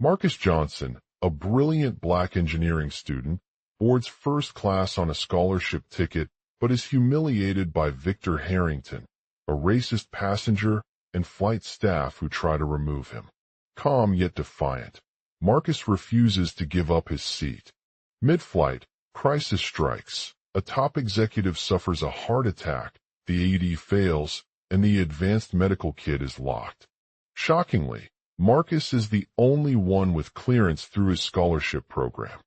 Marcus Johnson, a brilliant black engineering student, boards first class on a scholarship ticket but is humiliated by Victor Harrington, a racist passenger and flight staff who try to remove him. Calm yet defiant, Marcus refuses to give up his seat. Mid-flight, crisis strikes. A top executive suffers a heart attack, the AED fails, and the advanced medical kit is locked. Shockingly, Marcus is the only one with clearance through his scholarship program.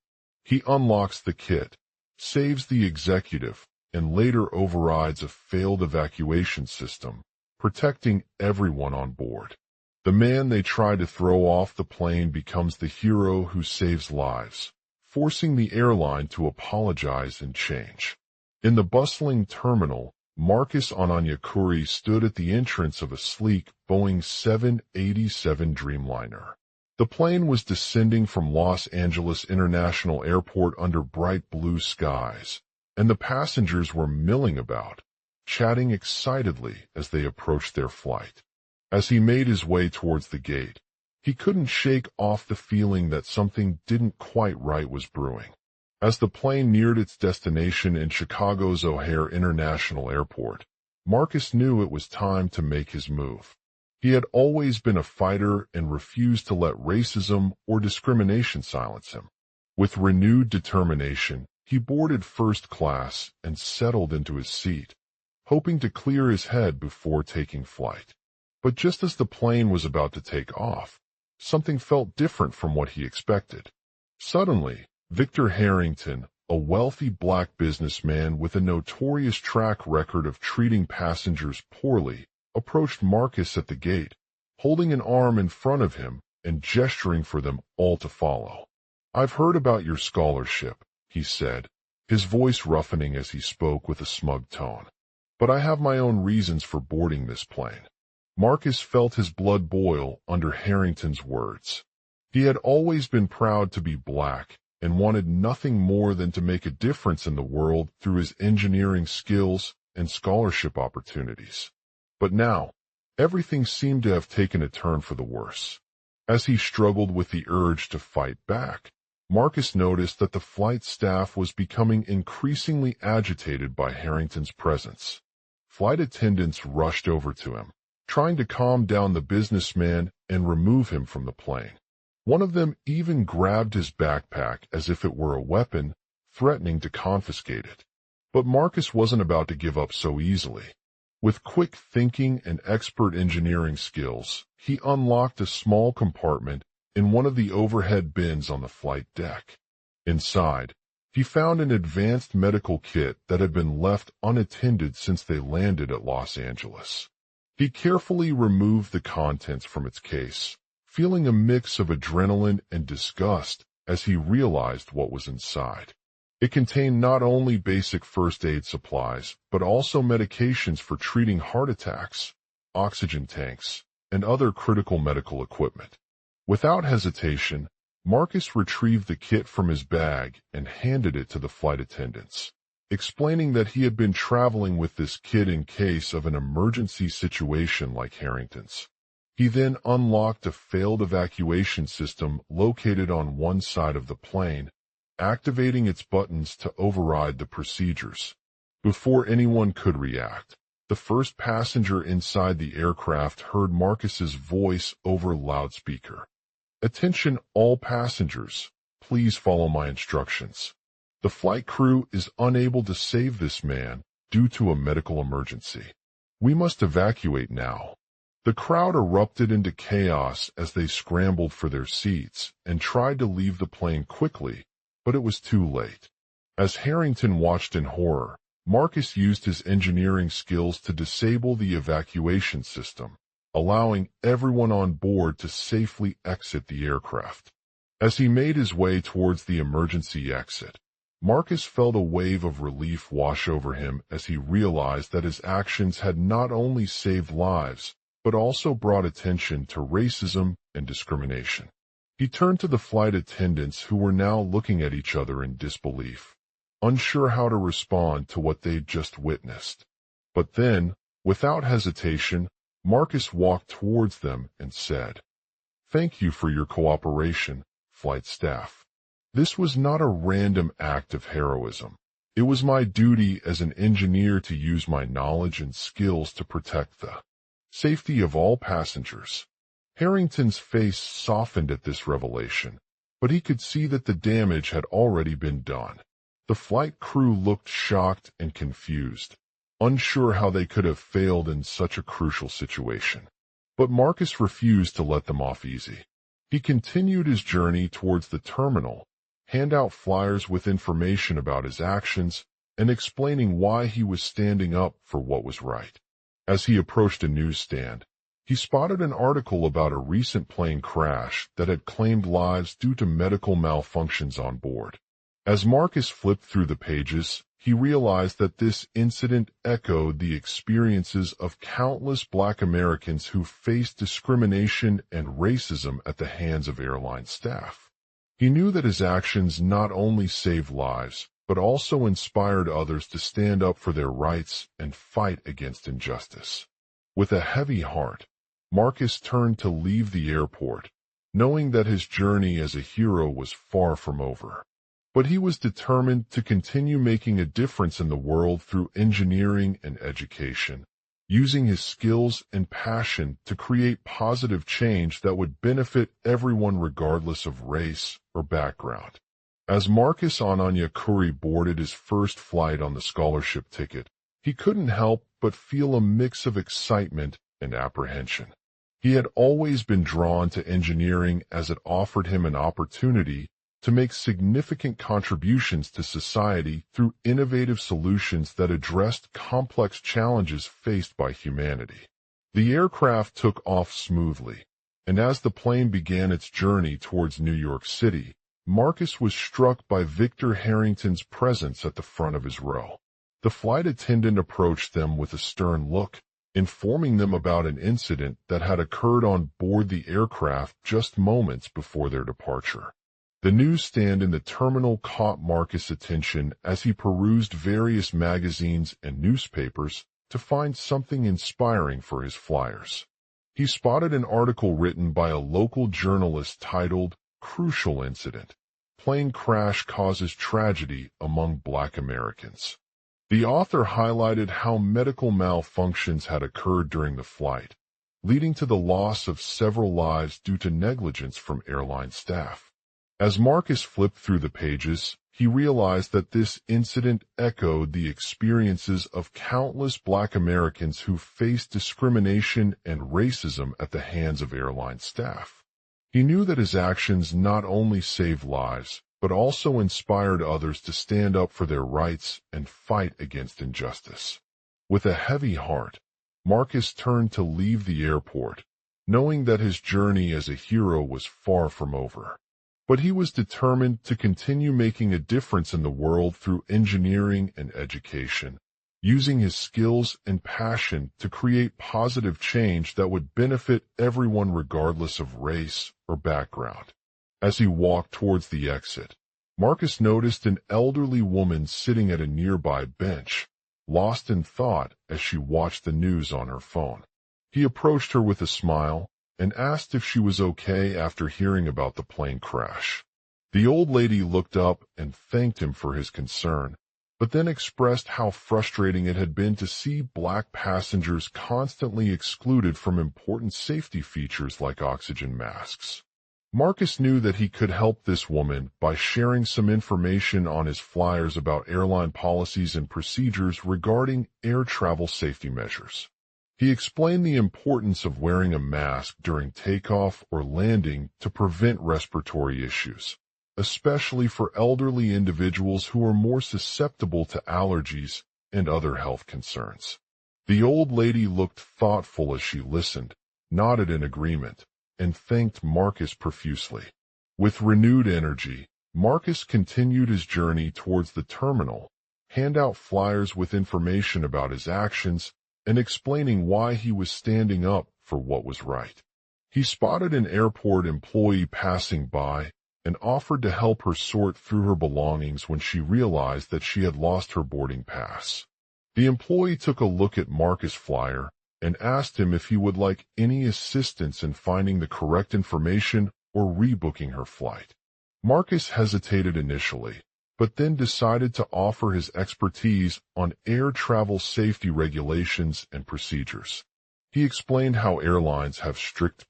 He unlocks the kit, saves the executive, and later overrides a failed evacuation system, protecting everyone on board. The man they try to throw off the plane becomes the hero who saves lives, forcing the airline to apologize and change. In the bustling terminal, Marcus Ananyakuri stood at the entrance of a sleek Boeing 787 Dreamliner. The plane was descending from Los Angeles International Airport under bright blue skies, and the passengers were milling about, chatting excitedly as they approached their flight. As he made his way towards the gate, he couldn't shake off the feeling that something didn't quite right was brewing. As the plane neared its destination in Chicago's O'Hare International Airport, Marcus knew it was time to make his move. He had always been a fighter and refused to let racism or discrimination silence him. With renewed determination, he boarded first class and settled into his seat, hoping to clear his head before taking flight. But just as the plane was about to take off, something felt different from what he expected. Suddenly, Victor Harrington, a wealthy black businessman with a notorious track record of treating passengers poorly, approached Marcus at the gate, holding an arm in front of him and gesturing for them all to follow. "I've heard about your scholarship," he said, his voice roughening as he spoke with a smug tone. "But I have my own reasons for boarding this plane." Marcus felt his blood boil under Harrington's words. He had always been proud to be black and wanted nothing more than to make a difference in the world through his engineering skills and scholarship opportunities. But now, everything seemed to have taken a turn for the worse. As he struggled with the urge to fight back, Marcus noticed that the flight staff was becoming increasingly agitated by Harrington's presence. Flight attendants rushed over to him, trying to calm down the businessman and remove him from the plane. One of them even grabbed his backpack as if it were a weapon, threatening to confiscate it. But Marcus wasn't about to give up so easily. With quick thinking and expert engineering skills, he unlocked a small compartment in one of the overhead bins on the flight deck. Inside, he found an advanced medical kit that had been left unattended since they landed at Los Angeles. He carefully removed the contents from its case, feeling a mix of adrenaline and disgust as he realized what was inside. It contained not only basic first aid supplies, but also medications for treating heart attacks, oxygen tanks, and other critical medical equipment. Without hesitation, Marcus retrieved the kit from his bag and handed it to the flight attendants, explaining that he had been traveling with this kit in case of an emergency situation like Harrington's. He then unlocked a failed evacuation system located on one side of the plane, activating its buttons to override the procedures. Before anyone could react, the first passenger inside the aircraft heard Marcus's voice over loudspeaker. "Attention all passengers, please follow my instructions. The flight crew is unable to save this man due to a medical emergency. We must evacuate now." The crowd erupted into chaos as they scrambled for their seats and tried to leave the plane quickly, but it was too late. As Harrington watched in horror, Marcus used his engineering skills to disable the evacuation system, allowing everyone on board to safely exit the aircraft. As he made his way towards the emergency exit, Marcus felt a wave of relief wash over him as he realized that his actions had not only saved lives, but also brought attention to racism and discrimination. He turned to the flight attendants who were now looking at each other in disbelief, unsure how to respond to what they'd just witnessed. But then, without hesitation, Marcus walked towards them and said, Thank you for your cooperation, flight staff. This was not a random act of heroism. It was my duty as an engineer to use my knowledge and skills to protect the safety of all passengers. Harrington's face softened at this revelation, but he could see that the damage had already been done. The flight crew looked shocked and confused, unsure how they could have failed in such a crucial situation. But Marcus refused to let them off easy. He continued his journey towards the terminal, hand out flyers with information about his actions and explaining why he was standing up for what was right. As he approached a newsstand, he spotted an article about a recent plane crash that had claimed lives due to medical malfunctions on board. As Marcus flipped through the pages, he realized that this incident echoed the experiences of countless Black Americans who faced discrimination and racism at the hands of airline staff. He knew that his actions not only saved lives, but also inspired others to stand up for their rights and fight against injustice. With a heavy heart, Marcus turned to leave the airport, knowing that his journey as a hero was far from over. But he was determined to continue making a difference in the world through engineering and education, using his skills and passion to create positive change that would benefit everyone regardless of race or background. As Marcus Ananyakuri boarded his first flight on the scholarship ticket, he couldn't help but feel a mix of excitement and apprehension. He had always been drawn to engineering as it offered him an opportunity to make significant contributions to society through innovative solutions that addressed complex challenges faced by humanity. The aircraft took off smoothly, and as the plane began its journey towards New York City, Marcus was struck by Victor Harrington's presence at the front of his row. The flight attendant approached them with a stern look, informing them about an incident that had occurred on board the aircraft just moments before their departure. The newsstand in the terminal caught Marcus' attention as he perused various magazines and newspapers to find something inspiring for his flyers. He spotted an article written by a local journalist titled, "Crucial Incident: Plane Crash Causes Tragedy Among Black Americans." The author highlighted how medical malfunctions had occurred during the flight, leading to the loss of several lives due to negligence from airline staff. As Marcus flipped through the pages, he realized that this incident echoed the experiences of countless Black Americans who faced discrimination and racism at the hands of airline staff. He knew that his actions not only saved lives, but also inspired others to stand up for their rights and fight against injustice. With a heavy heart, Marcus turned to leave the airport, knowing that his journey as a hero was far from over. But he was determined to continue making a difference in the world through engineering and education, using his skills and passion to create positive change that would benefit everyone regardless of race or background. As he walked towards the exit, Marcus noticed an elderly woman sitting at a nearby bench, lost in thought as she watched the news on her phone. He approached her with a smile and asked if she was okay after hearing about the plane crash. The old lady looked up and thanked him for his concern, but then expressed how frustrating it had been to see Black passengers constantly excluded from important safety features like oxygen masks. Marcus knew that he could help this woman by sharing some information on his flyers about airline policies and procedures regarding air travel safety measures. He explained the importance of wearing a mask during takeoff or landing to prevent respiratory issues, especially for elderly individuals who are more susceptible to allergies and other health concerns. The old lady looked thoughtful as she listened, nodded in agreement, and thanked Marcus profusely. With renewed energy, Marcus continued his journey towards the terminal, hand out flyers with information about his actions, and explaining why he was standing up for what was right. He spotted an airport employee passing by and offered to help her sort through her belongings when she realized that she had lost her boarding pass. The employee took a look at Marcus' flyer and asked him if he would like any assistance in finding the correct information or rebooking her flight. Marcus hesitated initially, but then decided to offer his expertise on air travel safety regulations and procedures. He explained how airlines have strict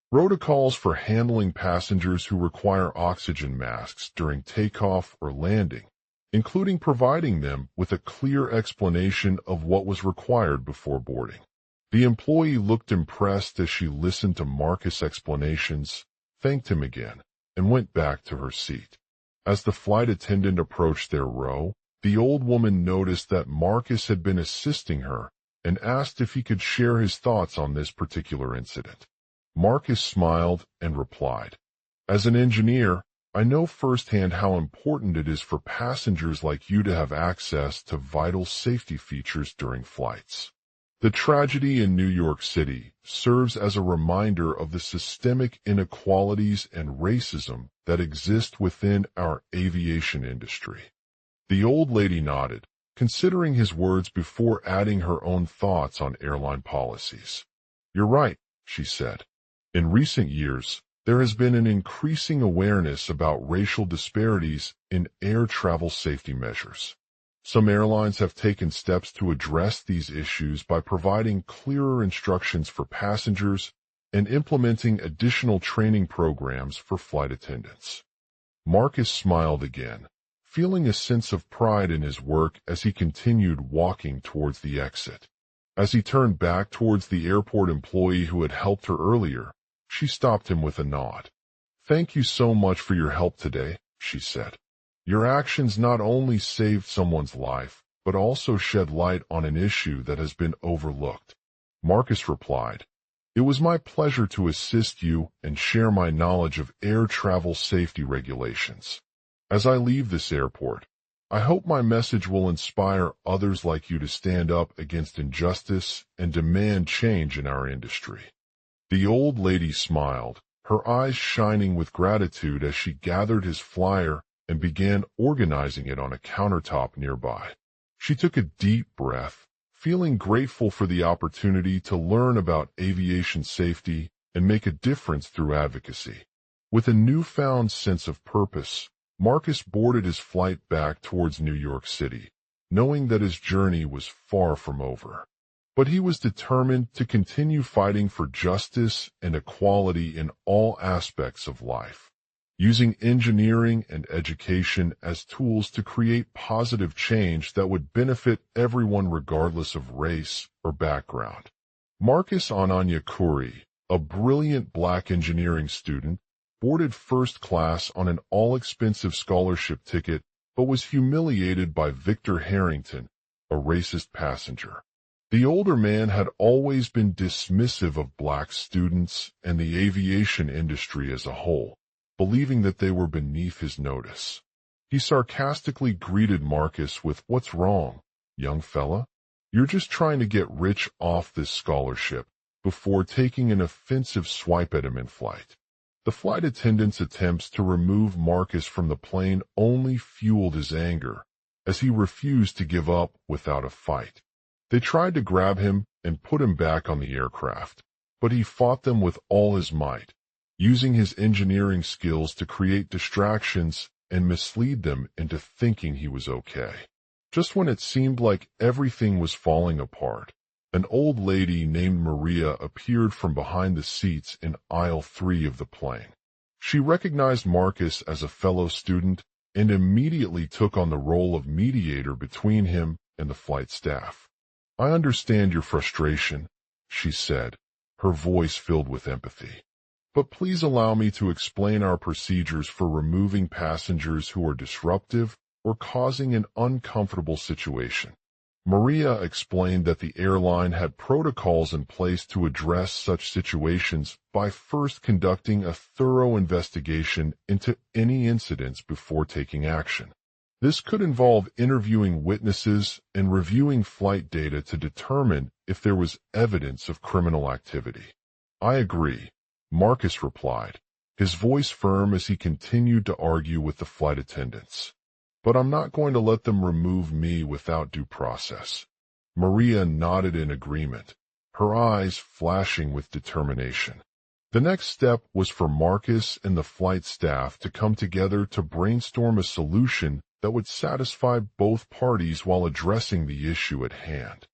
protocols for handling passengers who require oxygen masks during takeoff or landing, including providing them with a clear explanation of what was required before boarding. The employee looked impressed as she listened to Marcus' explanations, thanked him again, and went back to her seat. As the flight attendant approached their row, the old woman noticed that Marcus had been assisting her and asked if he could share his thoughts on this particular incident. Marcus smiled and replied, "As an engineer, I know firsthand how important it is for passengers like you to have access to vital safety features during flights. The tragedy in New York City serves as a reminder of the systemic inequalities and racism that exist within our aviation industry." The old lady nodded, considering his words before adding her own thoughts on airline policies. "You're right," she said. "In recent years, there has been an increasing awareness about racial disparities in air travel safety measures. Some airlines have taken steps to address these issues by providing clearer instructions for passengers and implementing additional training programs for flight attendants." Marcus smiled again, feeling a sense of pride in his work as he continued walking towards the exit. As he turned back towards the airport employee who had helped her earlier, she stopped him with a nod. "Thank you so much for your help today," she said. "Your actions not only saved someone's life, but also shed light on an issue that has been overlooked." Marcus replied, "It was my pleasure to assist you and share my knowledge of air travel safety regulations. As I leave this airport, I hope my message will inspire others like you to stand up against injustice and demand change in our industry." The old lady smiled, her eyes shining with gratitude as she gathered his flyer and began organizing it on a countertop nearby. She took a deep breath, feeling grateful for the opportunity to learn about aviation safety and make a difference through advocacy. With a newfound sense of purpose, Marcus boarded his flight back towards New York City, knowing that his journey was far from over. But he was determined to continue fighting for justice and equality in all aspects of life, using engineering and education as tools to create positive change that would benefit everyone regardless of race or background. Marcus Ananyakuri, a brilliant black engineering student, boarded first class on an all-expensive scholarship ticket but was humiliated by Victor Harrington, a racist passenger. The older man had always been dismissive of black students and the aviation industry as a whole, believing that they were beneath his notice. He sarcastically greeted Marcus with, "What's wrong, young fella? You're just trying to get rich off this scholarship," before taking an offensive swipe at him in flight. The flight attendant's attempts to remove Marcus from the plane only fueled his anger, as he refused to give up without a fight. They tried to grab him and put him back on the aircraft, but he fought them with all his might, using his engineering skills to create distractions and mislead them into thinking he was okay. Just when it seemed like everything was falling apart, an old lady named Maria appeared from behind the seats in aisle 3 of the plane. She recognized Marcus as a fellow student and immediately took on the role of mediator between him and the flight staff. "I understand your frustration," she said, her voice filled with empathy. "But please allow me to explain our procedures for removing passengers who are disruptive or causing an uncomfortable situation." Maria explained that the airline had protocols in place to address such situations by first conducting a thorough investigation into any incidents before taking action. This could involve interviewing witnesses and reviewing flight data to determine if there was evidence of criminal activity. "I agree," Marcus replied, his voice firm as he continued to argue with the flight attendants. "But I'm not going to let them remove me without due process." Maria nodded in agreement, her eyes flashing with determination. The next step was for Marcus and the flight staff to come together to brainstorm a solution that would satisfy both parties while addressing the issue at hand.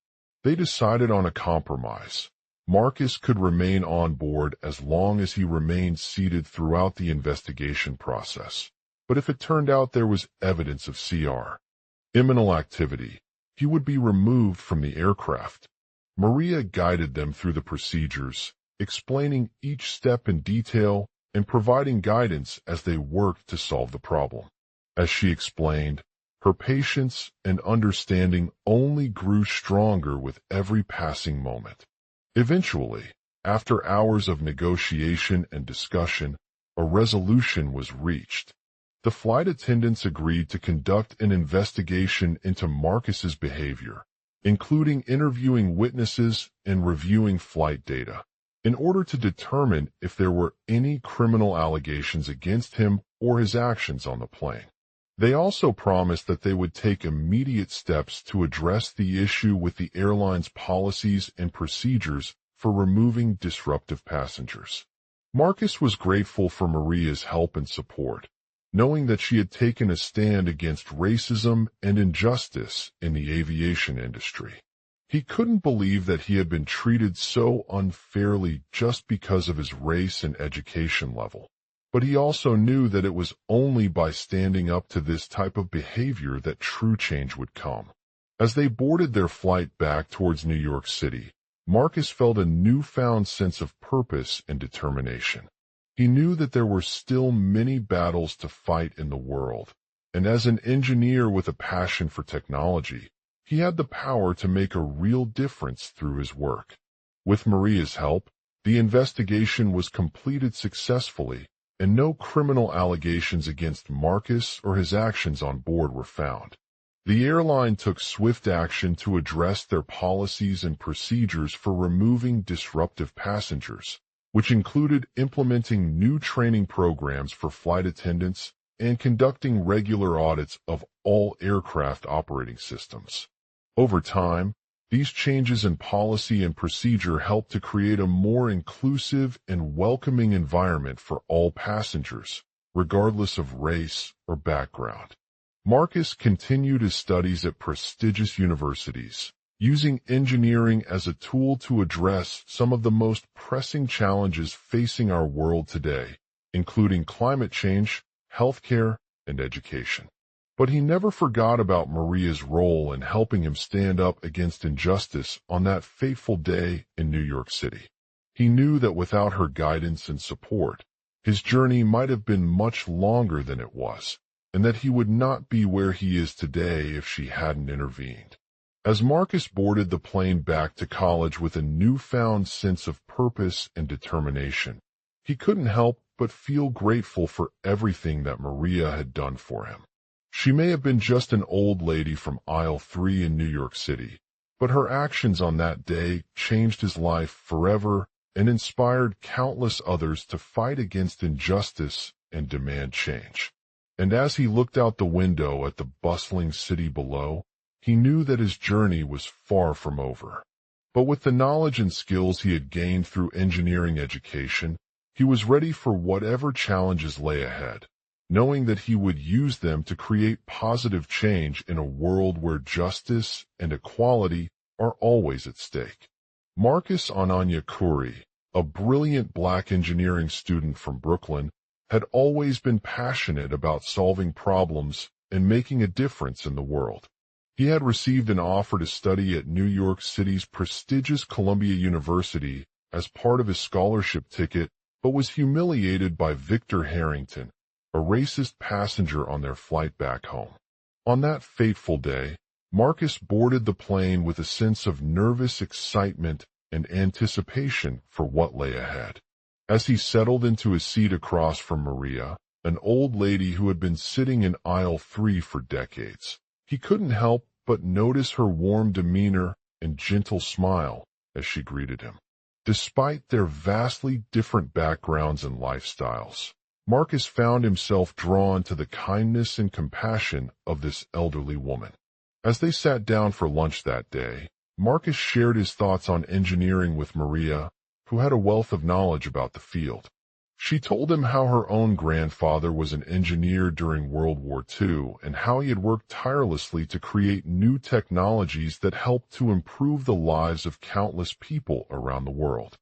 They decided on a compromise. Marcus could remain on board as long as he remained seated throughout the investigation process. But if it turned out there was evidence of criminal activity, he would be removed from the aircraft. Maria guided them through the procedures, explaining each step in detail and providing guidance as they worked to solve the problem. As she explained, her patience and understanding only grew stronger with every passing moment. Eventually, after hours of negotiation and discussion, a resolution was reached. The flight attendants agreed to conduct an investigation into Marcus's behavior, including interviewing witnesses and reviewing flight data, in order to determine if there were any criminal allegations against him or his actions on the plane. They also promised that they would take immediate steps to address the issue with the airline's policies and procedures for removing disruptive passengers. Marcus was grateful for Maria's help and support, knowing that she had taken a stand against racism and injustice in the aviation industry. He couldn't believe that he had been treated so unfairly just because of his race and education level. But he also knew that it was only by standing up to this type of behavior that true change would come. As they boarded their flight back towards New York City, Marcus felt a newfound sense of purpose and determination. He knew that there were still many battles to fight in the world, and as an engineer with a passion for technology, he had the power to make a real difference through his work. With Maria's help, the investigation was completed successfully, and no criminal allegations against Marcus or his actions on board were found. The airline took swift action to address their policies and procedures for removing disruptive passengers, which included implementing new training programs for flight attendants and conducting regular audits of all aircraft operating systems. Over time, these changes in policy and procedure helped to create a more inclusive and welcoming environment for all passengers, regardless of race or background. Marcus continued his studies at prestigious universities, using engineering as a tool to address some of the most pressing challenges facing our world today, including climate change, healthcare, and education. But he never forgot about Maria's role in helping him stand up against injustice on that fateful day in New York City. He knew that without her guidance and support, his journey might have been much longer than it was, and that he would not be where he is today if she hadn't intervened. As Marcus boarded the plane back to college with a newfound sense of purpose and determination, he couldn't help but feel grateful for everything that Maria had done for him. She may have been just an old lady from aisle 3 in New York City, but her actions on that day changed his life forever and inspired countless others to fight against injustice and demand change. And as he looked out the window at the bustling city below, he knew that his journey was far from over. But with the knowledge and skills he had gained through engineering education, he was ready for whatever challenges lay ahead, knowing that he would use them to create positive change in a world where justice and equality are always at stake. Marcus Ananyakuri, a brilliant black engineering student from Brooklyn, had always been passionate about solving problems and making a difference in the world. He had received an offer to study at New York City's prestigious Columbia University as part of his scholarship ticket, but was humiliated by Victor Harrington, a racist passenger on their flight back home. On that fateful day, Marcus boarded the plane with a sense of nervous excitement and anticipation for what lay ahead. As he settled into his seat across from Maria, an old lady who had been sitting in aisle 3 for decades, he couldn't help but notice her warm demeanor and gentle smile as she greeted him. Despite their vastly different backgrounds and lifestyles, Marcus found himself drawn to the kindness and compassion of this elderly woman. As they sat down for lunch that day, Marcus shared his thoughts on engineering with Maria, who had a wealth of knowledge about the field. She told him how her own grandfather was an engineer during World War II and how he had worked tirelessly to create new technologies that helped to improve the lives of countless people around the world.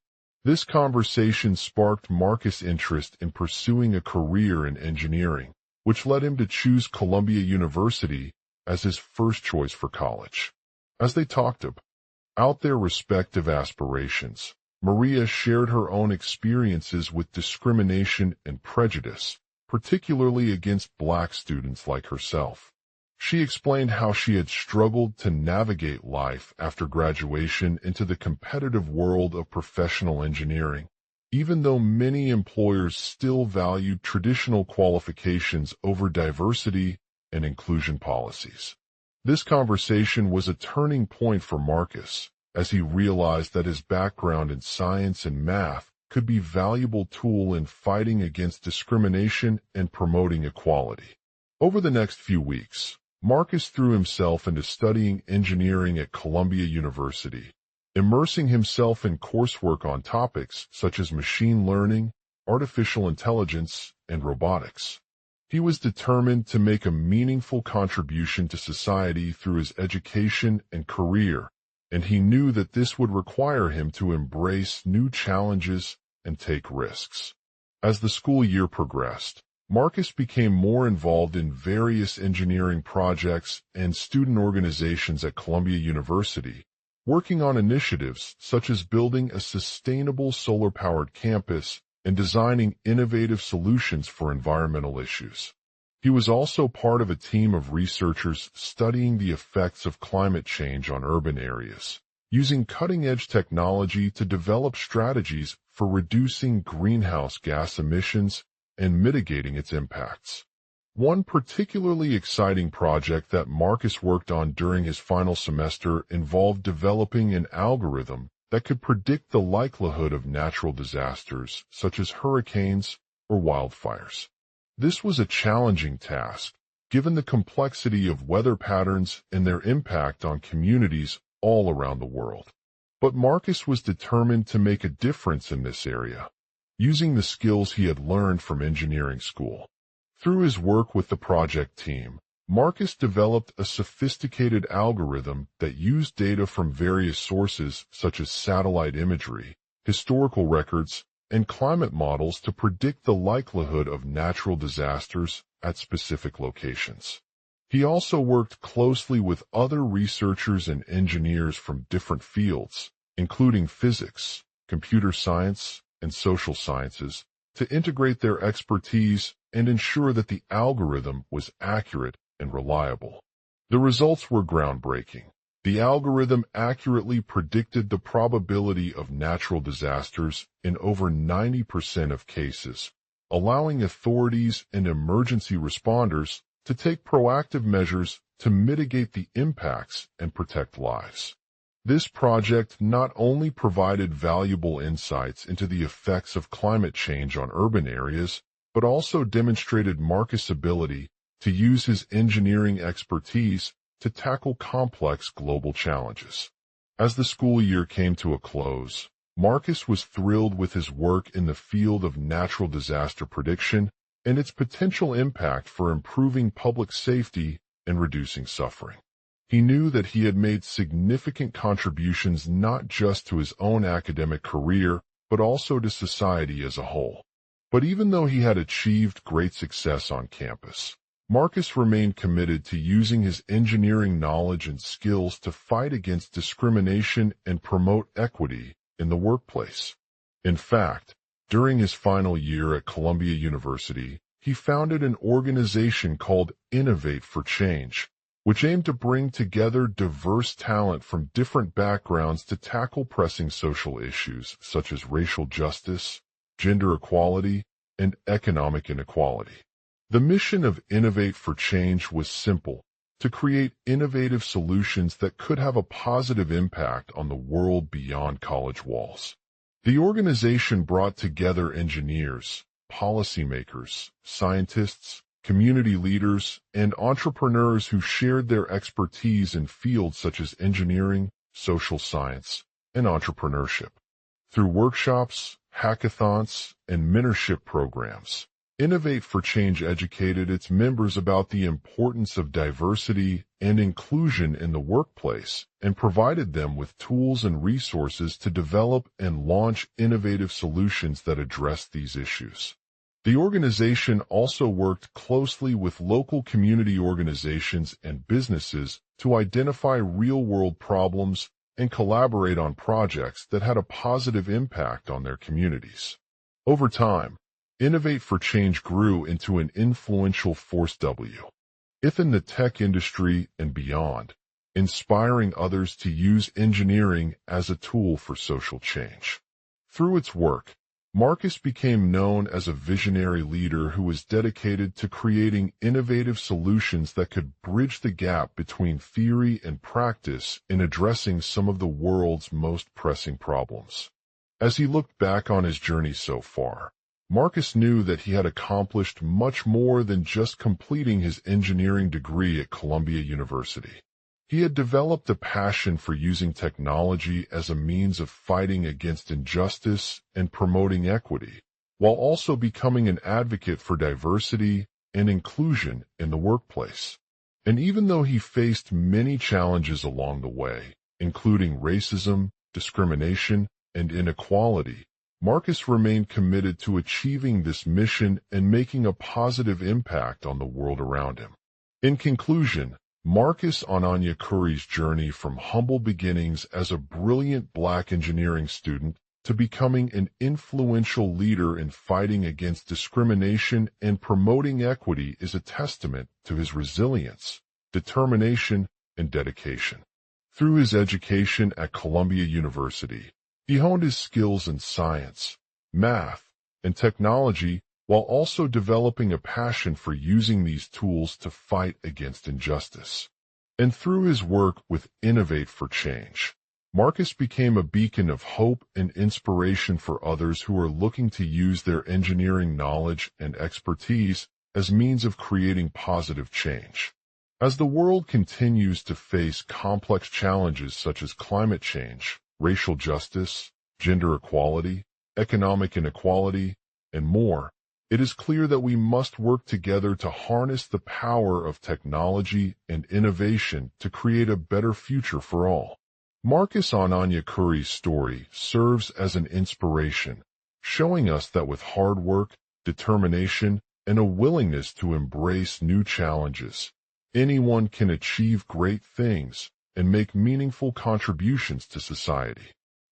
This conversation sparked Marcus' interest in pursuing a career in engineering, which led him to choose Columbia University as his first choice for college. As they talked about their respective aspirations, Maria shared her own experiences with discrimination and prejudice, particularly against black students like herself. She explained how she had struggled to navigate life after graduation into the competitive world of professional engineering, even though many employers still valued traditional qualifications over diversity and inclusion policies. This conversation was a turning point for Marcus, as he realized that his background in science and math could be a valuable tool in fighting against discrimination and promoting equality. Over the next few weeks, Marcus threw himself into studying engineering at Columbia University, immersing himself in coursework on topics such as machine learning, artificial intelligence, and robotics. He was determined to make a meaningful contribution to society through his education and career, and he knew that this would require him to embrace new challenges and take risks. As the school year progressed, Marcus became more involved in various engineering projects and student organizations at Columbia University, working on initiatives such as building a sustainable solar-powered campus and designing innovative solutions for environmental issues. He was also part of a team of researchers studying the effects of climate change on urban areas, using cutting-edge technology to develop strategies for reducing greenhouse gas emissions and mitigating its impacts. One particularly exciting project that Marcus worked on during his final semester involved developing an algorithm that could predict the likelihood of natural disasters such as hurricanes or wildfires. This was a challenging task, given the complexity of weather patterns and their impact on communities all around the world. But Marcus was determined to make a difference in this area, using the skills he had learned from engineering school. Through his work with the project team, Marcus developed a sophisticated algorithm that used data from various sources such as satellite imagery, historical records, and climate models to predict the likelihood of natural disasters at specific locations. He also worked closely with other researchers and engineers from different fields, including physics, computer science, and social sciences, to integrate their expertise and ensure that the algorithm was accurate and reliable. The results were groundbreaking. The algorithm accurately predicted the probability of natural disasters in over 90% of cases, allowing authorities and emergency responders to take proactive measures to mitigate the impacts and protect lives. This project not only provided valuable insights into the effects of climate change on urban areas, but also demonstrated Marcus' ability to use his engineering expertise to tackle complex global challenges. As the school year came to a close, Marcus was thrilled with his work in the field of natural disaster prediction and its potential impact for improving public safety and reducing suffering. He knew that he had made significant contributions not just to his own academic career, but also to society as a whole. But even though he had achieved great success on campus, Marcus remained committed to using his engineering knowledge and skills to fight against discrimination and promote equity in the workplace. In fact, during his final year at Columbia University, he founded an organization called Innovate for Change, which aimed to bring together diverse talent from different backgrounds to tackle pressing social issues such as racial justice, gender equality, and economic inequality. The mission of Innovate for Change was simple: to create innovative solutions that could have a positive impact on the world beyond college walls. The organization brought together engineers, policymakers, scientists, community leaders, and entrepreneurs who shared their expertise in fields such as engineering, social science, and entrepreneurship. Through workshops, hackathons, and mentorship programs, Innovate for Change educated its members about the importance of diversity and inclusion in the workplace and provided them with tools and resources to develop and launch innovative solutions that address these issues. The organization also worked closely with local community organizations and businesses to identify real-world problems and collaborate on projects that had a positive impact on their communities. Over time, Innovate for Change grew into an influential force within the tech industry and beyond, inspiring others to use engineering as a tool for social change. Through its work, Marcus became known as a visionary leader who was dedicated to creating innovative solutions that could bridge the gap between theory and practice in addressing some of the world's most pressing problems. As he looked back on his journey so far, Marcus knew that he had accomplished much more than just completing his engineering degree at Columbia University. He had developed a passion for using technology as a means of fighting against injustice and promoting equity, while also becoming an advocate for diversity and inclusion in the workplace. And even though he faced many challenges along the way, including racism, discrimination, and inequality, Marcus remained committed to achieving this mission and making a positive impact on the world around him. In conclusion, Marcus Ononyekuri's journey from humble beginnings as a brilliant black engineering student to becoming an influential leader in fighting against discrimination and promoting equity is a testament to his resilience, determination, and dedication. Through his education at Columbia University, he honed his skills in science, math, and technology while also developing a passion for using these tools to fight against injustice. And through his work with Innovate for Change, Marcus became a beacon of hope and inspiration for others who are looking to use their engineering knowledge and expertise as means of creating positive change. As the world continues to face complex challenges such as climate change, racial justice, gender equality, economic inequality, and more, it is clear that we must work together to harness the power of technology and innovation to create a better future for all. Marcus Ononyekuri's story serves as an inspiration, showing us that with hard work, determination, and a willingness to embrace new challenges, anyone can achieve great things and make meaningful contributions to society.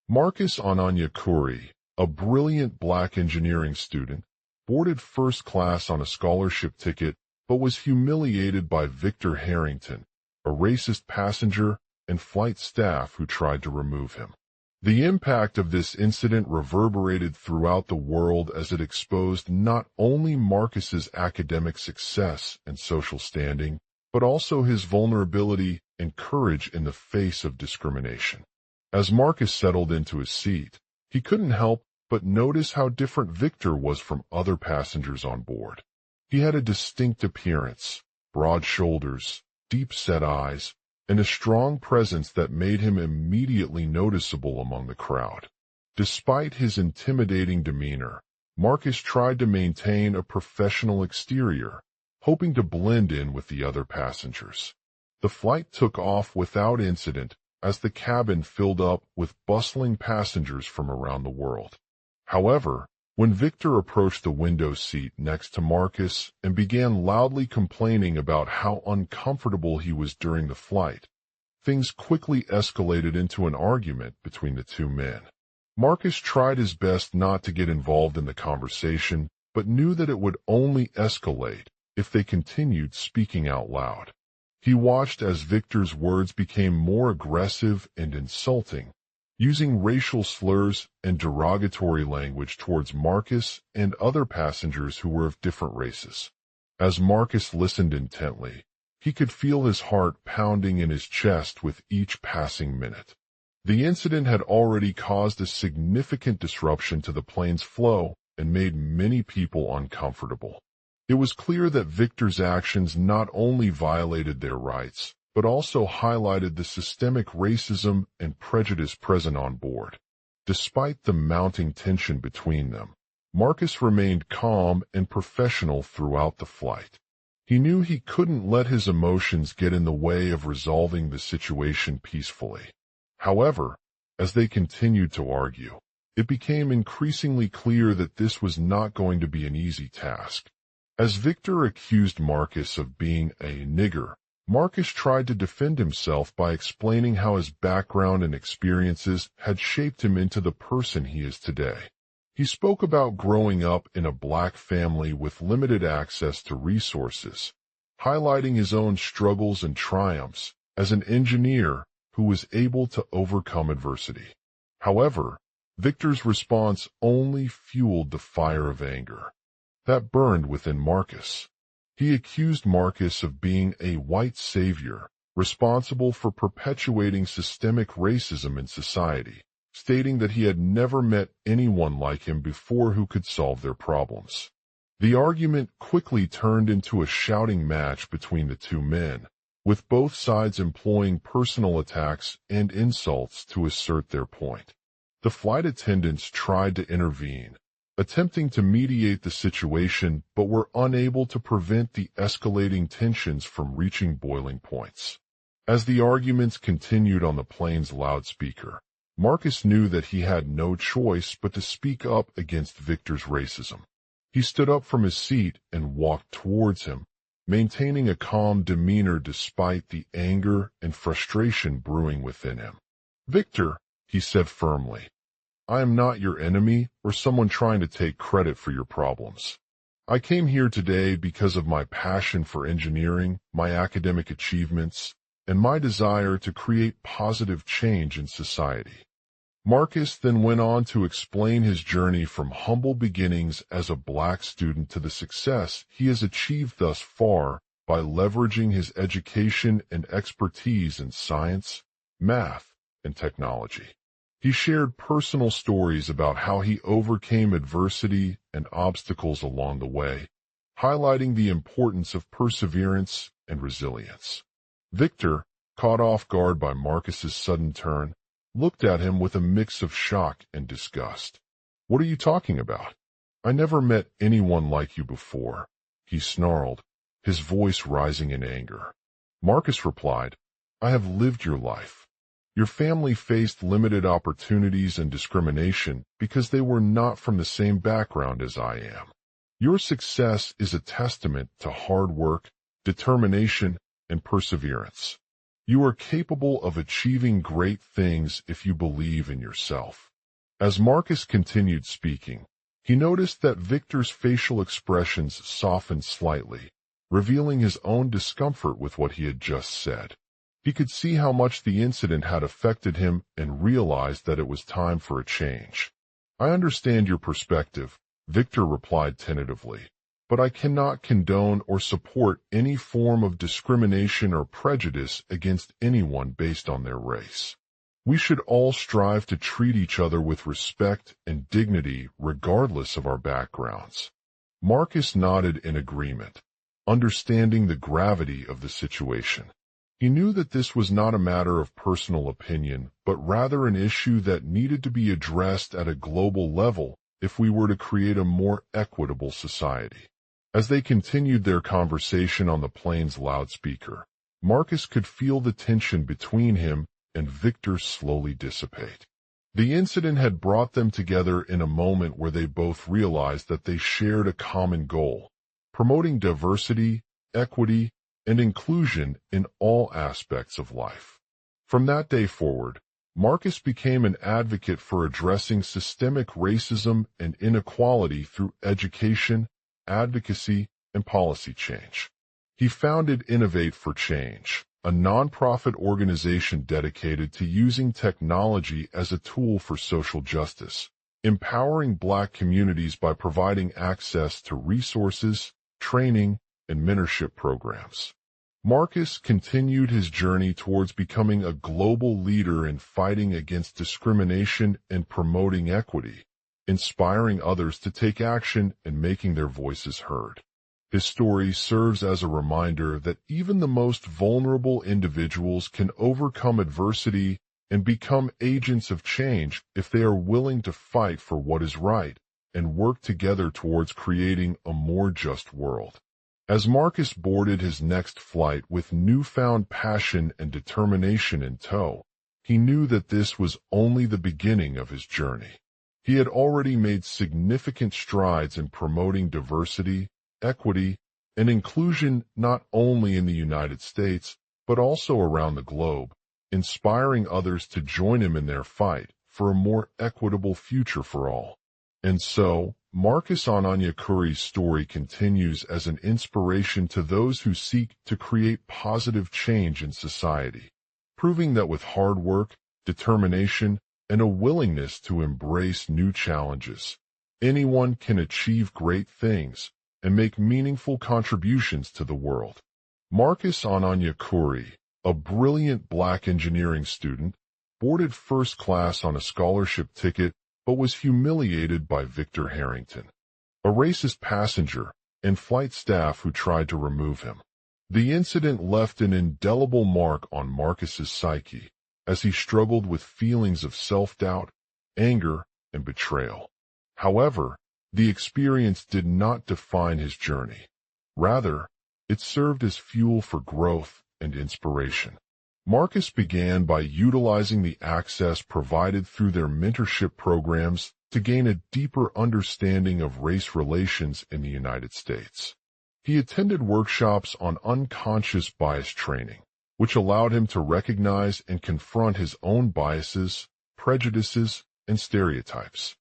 Marcus Ononyekuri, a brilliant black engineering student, boarded first class on a scholarship ticket but was humiliated by Victor Harrington, a racist passenger and flight staff who tried to remove him. The impact of this incident reverberated throughout the world as it exposed not only Marcus's academic success and social standing, but also his vulnerability and courage in the face of discrimination. As Marcus settled into his seat, he couldn't help but notice how different Victor was from other passengers on board. He had a distinct appearance, broad shoulders, deep-set eyes, and a strong presence that made him immediately noticeable among the crowd. Despite his intimidating demeanor, Marcus tried to maintain a professional exterior, hoping to blend in with the other passengers. The flight took off without incident as the cabin filled up with bustling passengers from around the world. However, when Victor approached the window seat next to Marcus and began loudly complaining about how uncomfortable he was during the flight, things quickly escalated into an argument between the two men. Marcus tried his best not to get involved in the conversation, but knew that it would only escalate if they continued speaking out loud. He watched as Victor's words became more aggressive and insulting, using racial slurs and derogatory language towards Marcus and other passengers who were of different races. As Marcus listened intently, he could feel his heart pounding in his chest with each passing minute. The incident had already caused a significant disruption to the plane's flow and made many people uncomfortable. It was clear that Victor's actions not only violated their rights, but also highlighted the systemic racism and prejudice present on board. Despite the mounting tension between them, Marcus remained calm and professional throughout the flight. He knew he couldn't let his emotions get in the way of resolving the situation peacefully. However, as they continued to argue, it became increasingly clear that this was not going to be an easy task. As Victor accused Marcus of being a nigger, Marcus tried to defend himself by explaining how his background and experiences had shaped him into the person he is today. He spoke about growing up in a black family with limited access to resources, highlighting his own struggles and triumphs as an engineer who was able to overcome adversity. However, Victor's response only fueled the fire of anger that burned within Marcus. He accused Marcus of being a white savior, responsible for perpetuating systemic racism in society, stating that he had never met anyone like him before who could solve their problems. The argument quickly turned into a shouting match between the two men, with both sides employing personal attacks and insults to assert their point. The flight attendants tried to intervene, attempting to mediate the situation, but were unable to prevent the escalating tensions from reaching boiling points. As the arguments continued on the plane's loudspeaker, Marcus knew that he had no choice but to speak up against Victor's racism. He stood up from his seat and walked towards him, maintaining a calm demeanor despite the anger and frustration brewing within him. "Victor," he said firmly, "I am not your enemy or someone trying to take credit for your problems. I came here today because of my passion for engineering, my academic achievements, and my desire to create positive change in society." Marcus then went on to explain his journey from humble beginnings as a black student to the success he has achieved thus far by leveraging his education and expertise in science, math, and technology. He shared personal stories about how he overcame adversity and obstacles along the way, highlighting the importance of perseverance and resilience. Victor, caught off guard by Marcus's sudden turn, looked at him with a mix of shock and disgust. "What are you talking about? I never met anyone like you before," he snarled, his voice rising in anger. Marcus replied, "I have lived your life. Your family faced limited opportunities and discrimination because they were not from the same background as I am. Your success is a testament to hard work, determination, and perseverance. You are capable of achieving great things if you believe in yourself." As Marcus continued speaking, he noticed that Victor's facial expressions softened slightly, revealing his own discomfort with what he had just said. He could see how much the incident had affected him and realized that it was time for a change. "I understand your perspective," Victor replied tentatively, "but I cannot condone or support any form of discrimination or prejudice against anyone based on their race. We should all strive to treat each other with respect and dignity regardless of our backgrounds." Marcus nodded in agreement, understanding the gravity of the situation. He knew that this was not a matter of personal opinion, but rather an issue that needed to be addressed at a global level if we were to create a more equitable society. As they continued their conversation on the plane's loudspeaker, Marcus could feel the tension between him and Victor slowly dissipate. The incident had brought them together in a moment where they both realized that they shared a common goal: promoting diversity, equity, and inclusion in all aspects of life. From that day forward, Marcus became an advocate for addressing systemic racism and inequality through education, advocacy, and policy change. He founded Innovate for Change, a nonprofit organization dedicated to using technology as a tool for social justice, empowering Black communities by providing access to resources, training, and mentorship programs. Marcus continued his journey towards becoming a global leader in fighting against discrimination and promoting equity, inspiring others to take action and making their voices heard. His story serves as a reminder that even the most vulnerable individuals can overcome adversity and become agents of change if they are willing to fight for what is right and work together towards creating a more just world. As Marcus boarded his next flight with newfound passion and determination in tow, he knew that this was only the beginning of his journey. He had already made significant strides in promoting diversity, equity, and inclusion not only in the United States, but also around the globe, inspiring others to join him in their fight for a more equitable future for all. And so, Marcus Ananyakuri's story continues as an inspiration to those who seek to create positive change in society, proving that with hard work, determination, and a willingness to embrace new challenges, anyone can achieve great things and make meaningful contributions to the world. Marcus Ananyakuri, a brilliant black engineering student, boarded first class on a scholarship ticket but was humiliated by Victor Harrington, a racist passenger and flight staff who tried to remove him. The incident left an indelible mark on Marcus's psyche as he struggled with feelings of self-doubt, anger, and betrayal. However, the experience did not define his journey. Rather, it served as fuel for growth and inspiration. Marcus began by utilizing the access provided through their mentorship programs to gain a deeper understanding of race relations in the United States. He attended workshops on unconscious bias training, which allowed him to recognize and confront his own biases, prejudices, and stereotypes.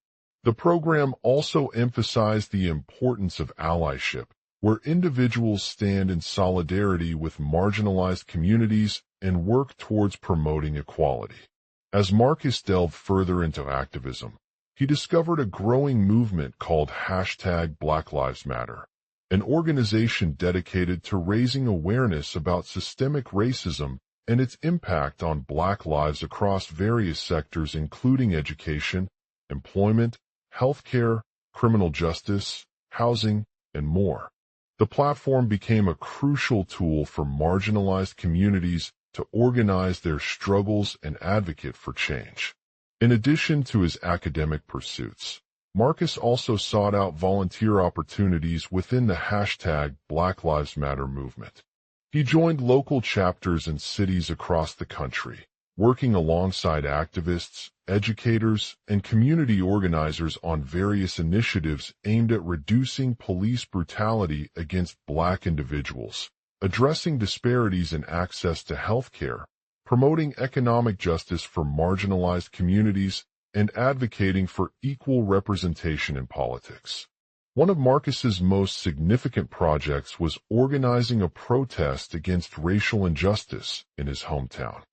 The program also emphasized the importance of allyship, where individuals stand in solidarity with marginalized communities and work towards promoting equality. As Marcus delved further into activism, he discovered a growing movement called #BlackLivesMatter, an organization dedicated to raising awareness about systemic racism and its impact on Black lives across various sectors including education, employment, healthcare, criminal justice, housing, and more. The platform became a crucial tool for marginalized communities to organize their struggles and advocate for change. In addition to his academic pursuits, Marcus also sought out volunteer opportunities within the #BlackLivesMatter movement. He joined local chapters in cities across the country, working alongside activists, educators, and community organizers on various initiatives aimed at reducing police brutality against Black individuals, addressing disparities in access to health care, promoting economic justice for marginalized communities, and advocating for equal representation in politics. One of Marcus's most significant projects was organizing a protest against racial injustice in his hometown.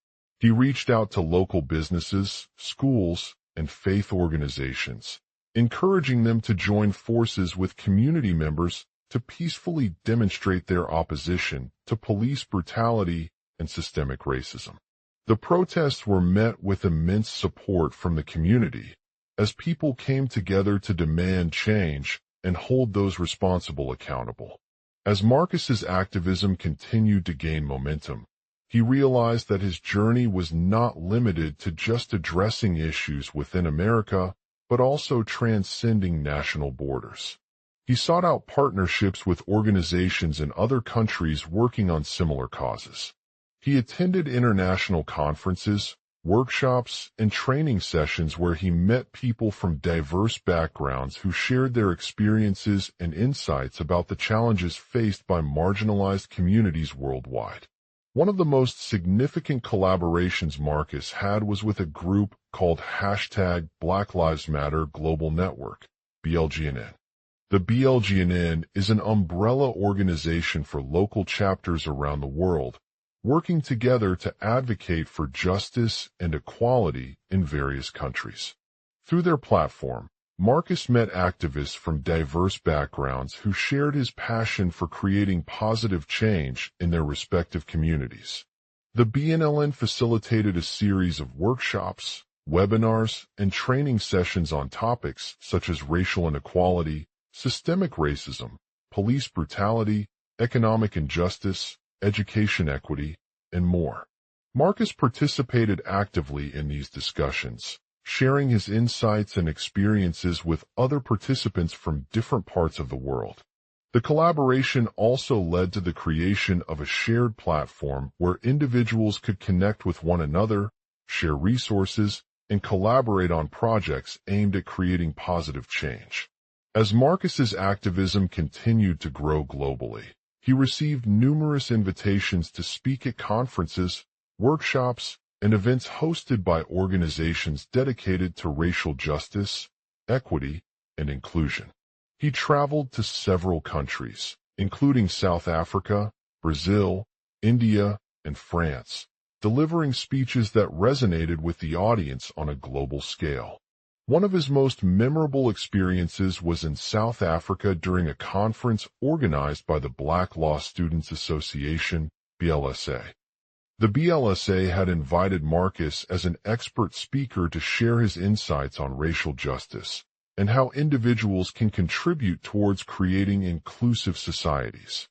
He reached out to local businesses, schools, and faith organizations, encouraging them to join forces with community members to peacefully demonstrate their opposition to police brutality and systemic racism. The protests were met with immense support from the community, as people came together to demand change and hold those responsible accountable. As Marcus's activism continued to gain momentum, he realized that his journey was not limited to just addressing issues within America, but also transcending national borders. He sought out partnerships with organizations in other countries working on similar causes. He attended international conferences, workshops, and training sessions where he met people from diverse backgrounds who shared their experiences and insights about the challenges faced by marginalized communities worldwide. One of the most significant collaborations Marcus had was with a group called #BlackLivesMatter Global Network, BLGNN. The BLGNN is an umbrella organization for local chapters around the world, working together to advocate for justice and equality in various countries. Through their platform, Marcus met activists from diverse backgrounds who shared his passion for creating positive change in their respective communities. The BNLN facilitated a series of workshops, webinars, and training sessions on topics such as racial inequality, systemic racism, police brutality, economic injustice, education equity, and more. Marcus participated actively in these discussions, sharing his insights and experiences with other participants from different parts of the world. The collaboration also led to the creation of a shared platform where individuals could connect with one another, share resources, and collaborate on projects aimed at creating positive change. As Marcus's activism continued to grow globally, he received numerous invitations to speak at conferences, workshops, and events hosted by organizations dedicated to racial justice, equity, and inclusion. He traveled to several countries, including South Africa, Brazil, India, and France, delivering speeches that resonated with the audience on a global scale. One of his most memorable experiences was in South Africa during a conference organized by the Black Law Students Association, BLSA. The BLSA had invited Marcus as an expert speaker to share his insights on racial justice and how individuals can contribute towards creating inclusive societies.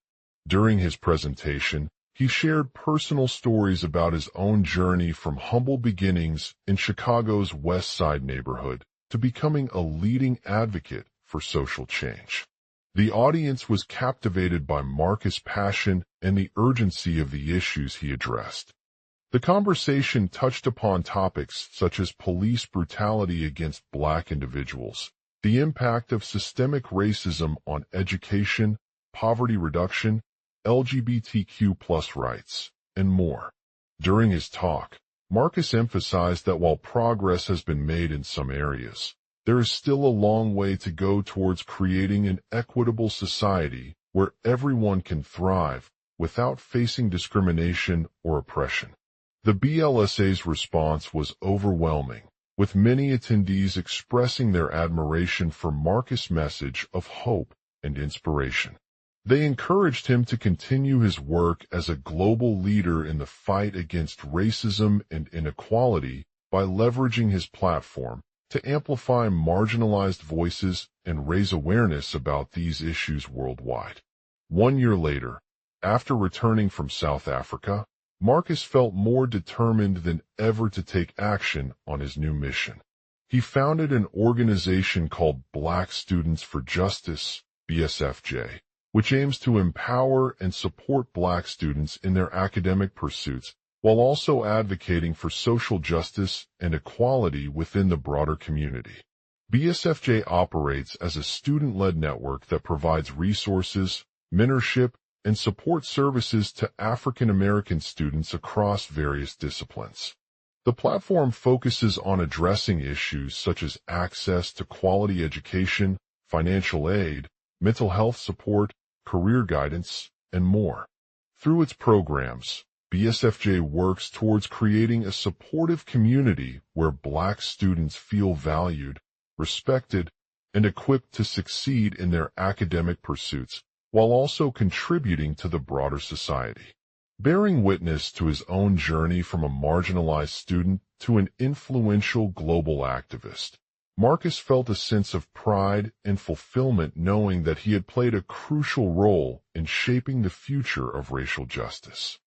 During his presentation, he shared personal stories about his own journey from humble beginnings in Chicago's West Side neighborhood to becoming a leading advocate for social change. The audience was captivated by Marcus' passion and the urgency of the issues he addressed. The conversation touched upon topics such as police brutality against Black individuals, the impact of systemic racism on education, poverty reduction, LGBTQ+ rights, and more. During his talk, Marcus emphasized that while progress has been made in some areas, there is still a long way to go towards creating an equitable society where everyone can thrive without facing discrimination or oppression. The BLSA's response was overwhelming, with many attendees expressing their admiration for Marcus' message of hope and inspiration. They encouraged him to continue his work as a global leader in the fight against racism and inequality by leveraging his platform to amplify marginalized voices and raise awareness about these issues worldwide. 1 year later, after returning from South Africa, Marcus felt more determined than ever to take action on his new mission. He founded an organization called Black Students for Justice, BSFJ, which aims to empower and support Black students in their academic pursuits while also advocating for social justice and equality within the broader community. BSFJ operates as a student-led network that provides resources, mentorship, and support services to African American students across various disciplines. The platform focuses on addressing issues such as access to quality education, financial aid, mental health support, career guidance, and more. Through its programs, BSFJ works towards creating a supportive community where Black students feel valued, respected, and equipped to succeed in their academic pursuits, while also contributing to the broader society. Bearing witness to his own journey from a marginalized student to an influential global activist, Marcus felt a sense of pride and fulfillment knowing that he had played a crucial role in shaping the future of racial justice.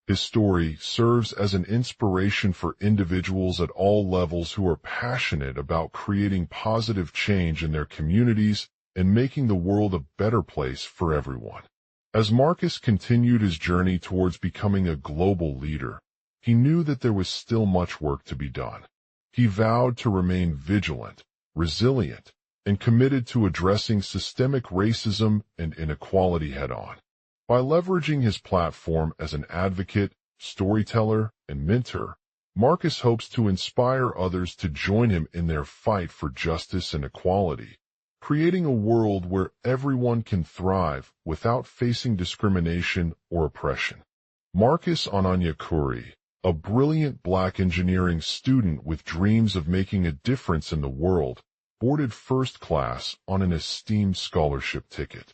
His story serves as an inspiration for individuals at all levels who are passionate about creating positive change in their communities and making the world a better place for everyone. As Marcus continued his journey towards becoming a global leader, he knew that there was still much work to be done. He vowed to remain vigilant, resilient, and committed to addressing systemic racism and inequality head-on. By leveraging his platform as an advocate, storyteller, and mentor, Marcus hopes to inspire others to join him in their fight for justice and equality, creating a world where everyone can thrive without facing discrimination or oppression. Marcus Ananyakuri, a brilliant Black engineering student with dreams of making a difference in the world, boarded first class on an esteemed scholarship ticket.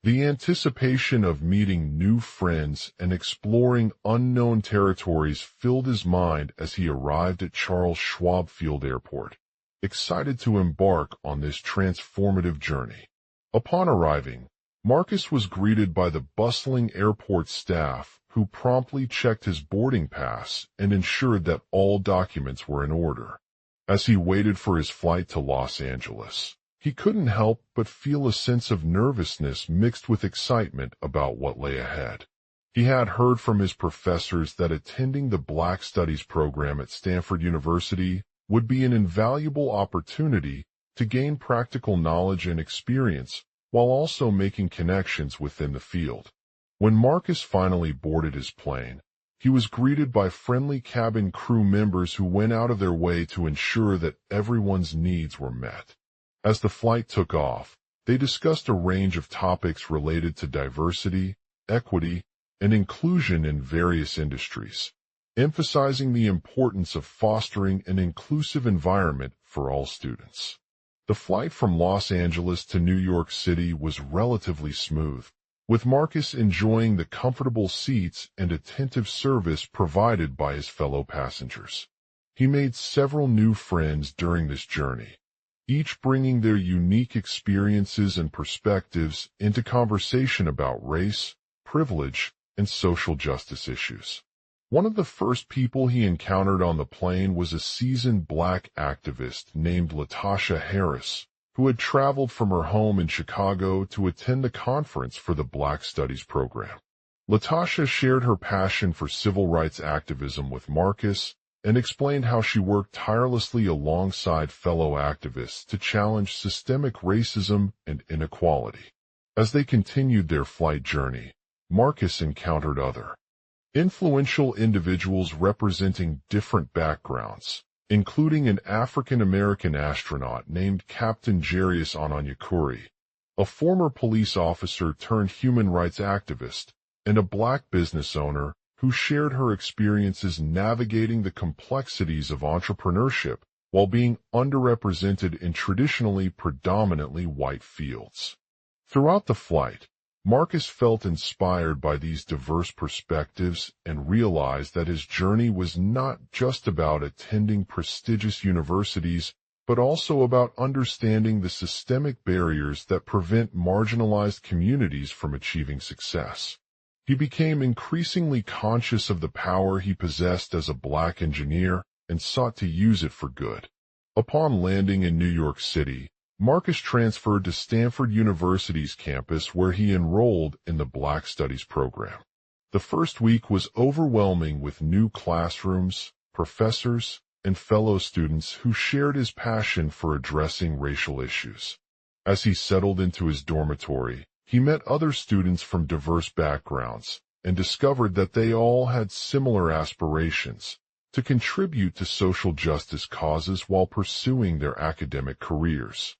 The anticipation of meeting new friends and exploring unknown territories filled his mind as he arrived at Charles Schwab Field Airport, excited to embark on this transformative journey. Upon arriving, Marcus was greeted by the bustling airport staff, who promptly checked his boarding pass and ensured that all documents were in order. As he waited for his flight to Los Angeles, he couldn't help but feel a sense of nervousness mixed with excitement about what lay ahead. He had heard from his professors that attending the Black Studies program at Stanford University would be an invaluable opportunity to gain practical knowledge and experience while also making connections within the field. When Marcus finally boarded his plane, he was greeted by friendly cabin crew members who went out of their way to ensure that everyone's needs were met. As the flight took off, they discussed a range of topics related to diversity, equity, and inclusion in various industries, emphasizing the importance of fostering an inclusive environment for all students. The flight from Los Angeles to New York City was relatively smooth, with Marcus enjoying the comfortable seats and attentive service provided by his fellow passengers. He made several new friends during this journey, each bringing their unique experiences and perspectives into conversation about race, privilege, and social justice issues. One of the first people he encountered on the plane was a seasoned Black activist named Latasha Harris, who had traveled from her home in Chicago to attend the conference for the Black Studies program. Latasha shared her passion for civil rights activism with Marcus and explained how she worked tirelessly alongside fellow activists to challenge systemic racism and inequality. As they continued their flight journey, Marcus encountered other influential individuals representing different backgrounds, including an African-American astronaut named Captain Jarius Ananyakuri, a former police officer turned human rights activist, and a Black business owner who shared her experiences navigating the complexities of entrepreneurship while being underrepresented in traditionally predominantly white fields. Throughout the flight, Marcus felt inspired by these diverse perspectives and realized that his journey was not just about attending prestigious universities, but also about understanding the systemic barriers that prevent marginalized communities from achieving success. He became increasingly conscious of the power he possessed as a Black engineer and sought to use it for good. Upon landing in New York City, Marcus transferred to Stanford University's campus where he enrolled in the Black Studies program. The first week was overwhelming with new classrooms, professors, and fellow students who shared his passion for addressing racial issues. As he settled into his dormitory, he met other students from diverse backgrounds and discovered that they all had similar aspirations to contribute to social justice causes while pursuing their academic careers.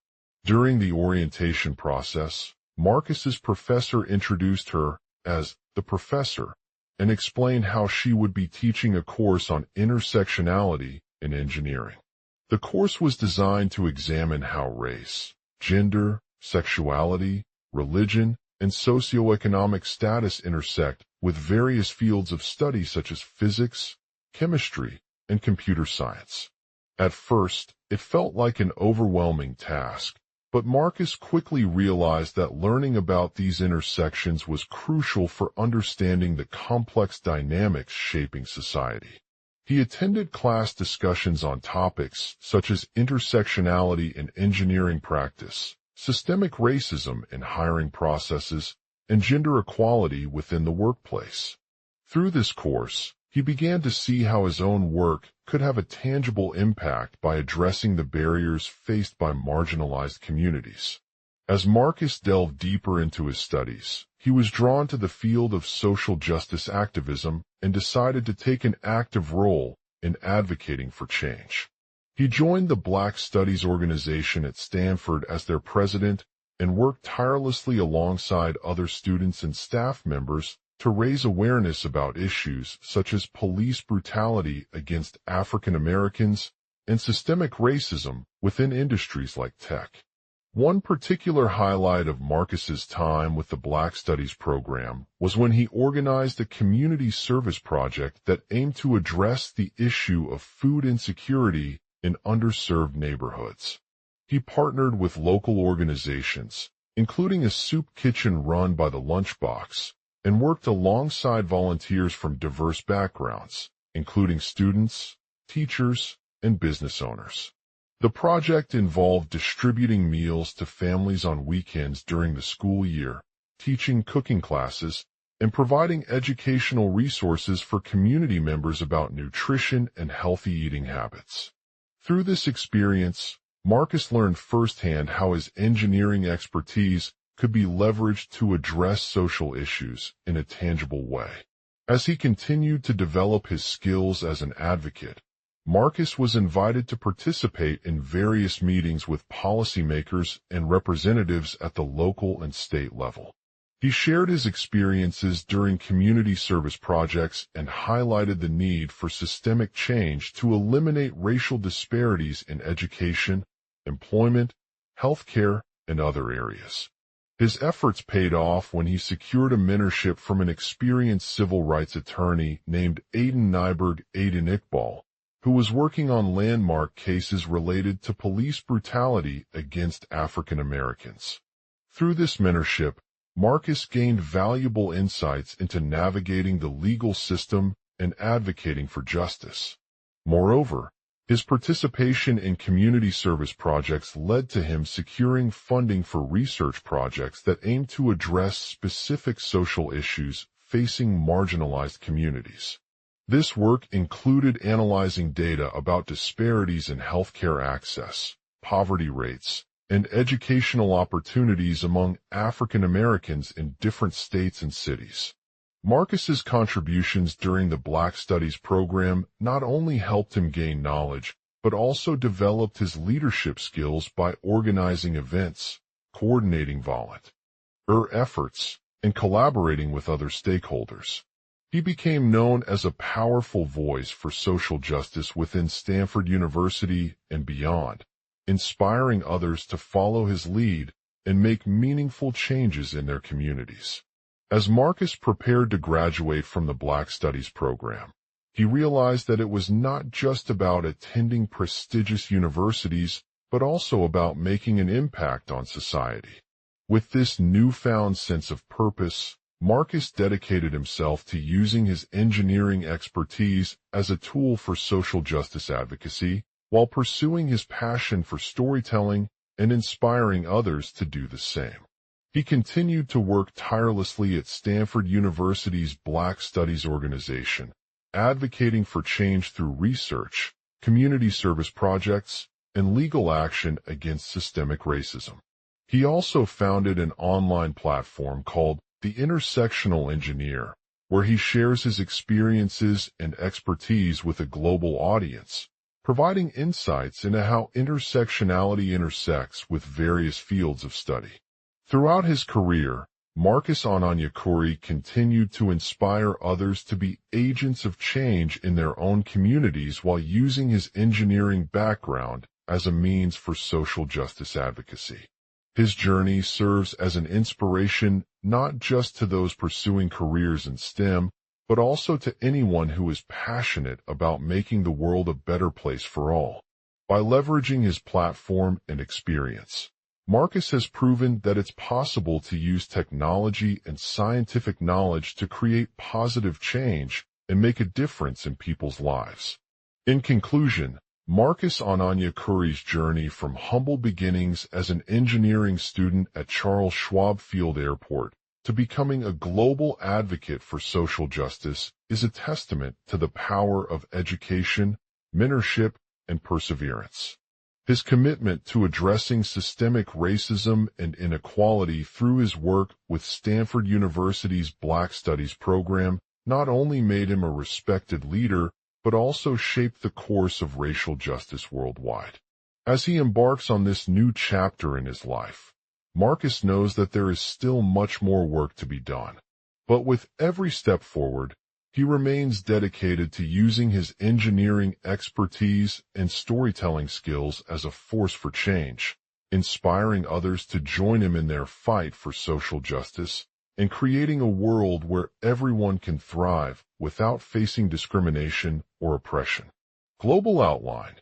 During the orientation process, Marcus's professor introduced her as the professor and explained how she would be teaching a course on intersectionality in engineering. The course was designed to examine how race, gender, sexuality, religion, and socioeconomic status intersect with various fields of study such as physics, chemistry, and computer science. At first, it felt like an overwhelming task, but Marcus quickly realized that learning about these intersections was crucial for understanding the complex dynamics shaping society. He attended class discussions on topics such as intersectionality in engineering practice, systemic racism in hiring processes, and gender equality within the workplace. Through this course, he began to see how his own work could have a tangible impact by addressing the barriers faced by marginalized communities. As Marcus delved deeper into his studies, he was drawn to the field of social justice activism and decided to take an active role in advocating for change. He joined the Black Studies organization at Stanford as their president and worked tirelessly alongside other students and staff members to raise awareness about issues such as police brutality against African Americans and systemic racism within industries like tech. One particular highlight of Marcus's time with the Black Studies program was when he organized a community service project that aimed to address the issue of food insecurity in underserved neighborhoods. He partnered with local organizations, including a soup kitchen run by the Lunchbox, and worked alongside volunteers from diverse backgrounds, including students, teachers, and business owners. The project involved distributing meals to families on weekends during the school year, teaching cooking classes, and providing educational resources for community members about nutrition and healthy eating habits. Through this experience, Marcus learned firsthand how his engineering expertise could be leveraged to address social issues in a tangible way. As he continued to develop his skills as an advocate, Marcus was invited to participate in various meetings with policymakers and representatives at the local and state level. He shared his experiences during community service projects and highlighted the need for systemic change to eliminate racial disparities in education, employment, healthcare, and other areas. His efforts paid off when he secured a mentorship from an experienced civil rights attorney named Aiden Iqbal, who was working on landmark cases related to police brutality against African Americans. Through this mentorship, Marcus gained valuable insights into navigating the legal system and advocating for justice. Moreover, his participation in community service projects led to him securing funding for research projects that aimed to address specific social issues facing marginalized communities. This work included analyzing data about disparities in healthcare access, poverty rates, and educational opportunities among African Americans in different states and cities. Marcus's contributions during the Black Studies program not only helped him gain knowledge, but also developed his leadership skills by organizing events, coordinating volunteer efforts, and collaborating with other stakeholders. He became known as a powerful voice for social justice within Stanford University and beyond, inspiring others to follow his lead and make meaningful changes in their communities. As Marcus prepared to graduate from the Black Studies program, he realized that it was not just about attending prestigious universities, but also about making an impact on society. With this newfound sense of purpose, Marcus dedicated himself to using his engineering expertise as a tool for social justice advocacy, while pursuing his passion for storytelling and inspiring others to do the same. He continued to work tirelessly at Stanford University's Black Studies organization, advocating for change through research, community service projects, and legal action against systemic racism. He also founded an online platform called The Intersectional Engineer, where he shares his experiences and expertise with a global audience, providing insights into how intersectionality intersects with various fields of study. Throughout his career, Marcus Ononyekuri continued to inspire others to be agents of change in their own communities while using his engineering background as a means for social justice advocacy. His journey serves as an inspiration not just to those pursuing careers in STEM, but also to anyone who is passionate about making the world a better place for all. By leveraging his platform and experience, Marcus has proven that it's possible to use technology and scientific knowledge to create positive change and make a difference in people's lives. In conclusion, Marcus Ononyekuri's journey from humble beginnings as an engineering student at Charles Schwab Field Airport to becoming a global advocate for social justice is a testament to the power of education, mentorship, and perseverance. His commitment to addressing systemic racism and inequality through his work with Stanford University's Black Studies program not only made him a respected leader, but also shaped the course of racial justice worldwide. As he embarks on this new chapter in his life, Marcus knows that there is still much more work to be done. But with every step forward, he remains dedicated to using his engineering expertise and storytelling skills as a force for change, inspiring others to join him in their fight for social justice and creating a world where everyone can thrive without facing discrimination or oppression. Global outline.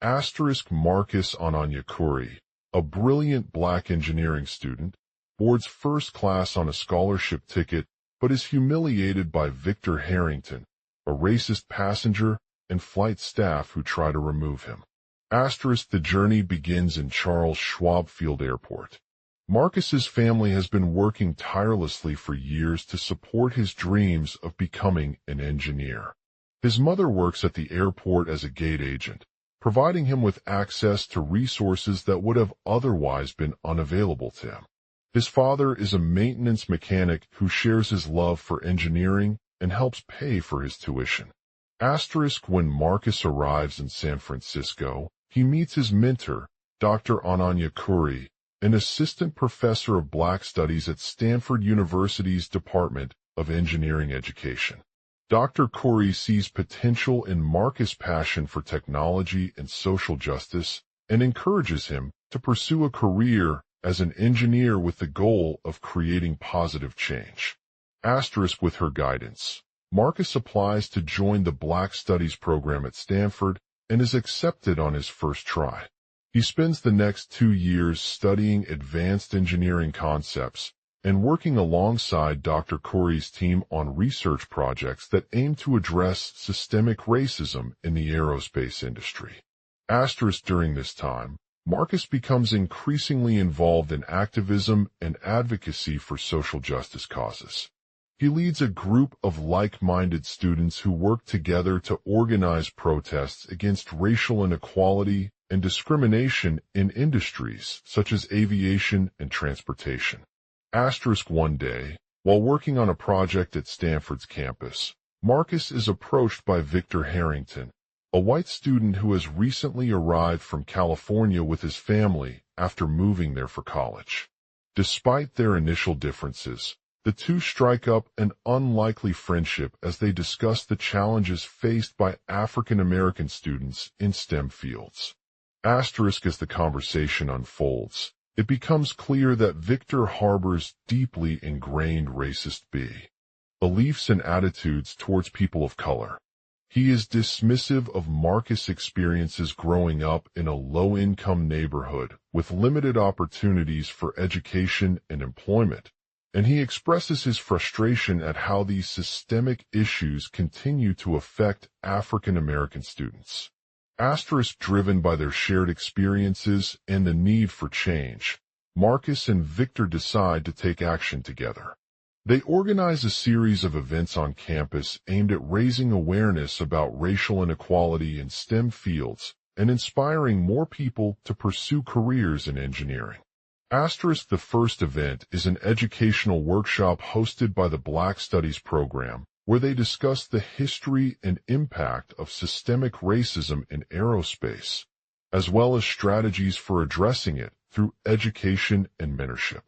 Marcus Ononyekuri, a brilliant black engineering student, boards first class on a scholarship ticket but is humiliated by Victor Harrington, a racist passenger and flight staff who try to remove him. The journey begins in Charles Schwab Field Airport. Marcus's family has been working tirelessly for years to support his dreams of becoming an engineer. His mother works at the airport as a gate agent, providing him with access to resources that would have otherwise been unavailable to him. His father is a maintenance mechanic who shares his love for engineering and helps pay for his tuition. When Marcus arrives in San Francisco, he meets his mentor, Dr. Ananya Khoury, an assistant professor of Black Studies at Stanford University's Department of Engineering Education. Dr. Khoury sees potential in Marcus' passion for technology and social justice and encourages him to pursue a career as an engineer with the goal of creating positive change. With her guidance, Marcus applies to join the Black Studies program at Stanford and is accepted on his first try. He spends the next 2 years studying advanced engineering concepts and working alongside Dr. Khoury's team on research projects that aim to address systemic racism in the aerospace industry. During this time, Marcus becomes increasingly involved in activism and advocacy for social justice causes. He leads a group of like-minded students who work together to organize protests against racial inequality and discrimination in industries such as aviation and transportation. One day, while working on a project at Stanford's campus, Marcus is approached by Victor Harrington, a white student who has recently arrived from California with his family after moving there for college. Despite their initial differences, the two strike up an unlikely friendship as they discuss the challenges faced by African American students in STEM fields. As the conversation unfolds, it becomes clear that Victor harbors deeply ingrained racist beliefs and attitudes towards people of color. He is dismissive of Marcus' experiences growing up in a low-income neighborhood with limited opportunities for education and employment, and he expresses his frustration at how these systemic issues continue to affect African American students. Driven by their shared experiences and the need for change, Marcus and Victor decide to take action together. They organize a series of events on campus aimed at raising awareness about racial inequality in STEM fields and inspiring more people to pursue careers in engineering. The first event is an educational workshop hosted by the Black Studies program, where they discuss the history and impact of systemic racism in aerospace, as well as strategies for addressing it through education and mentorship.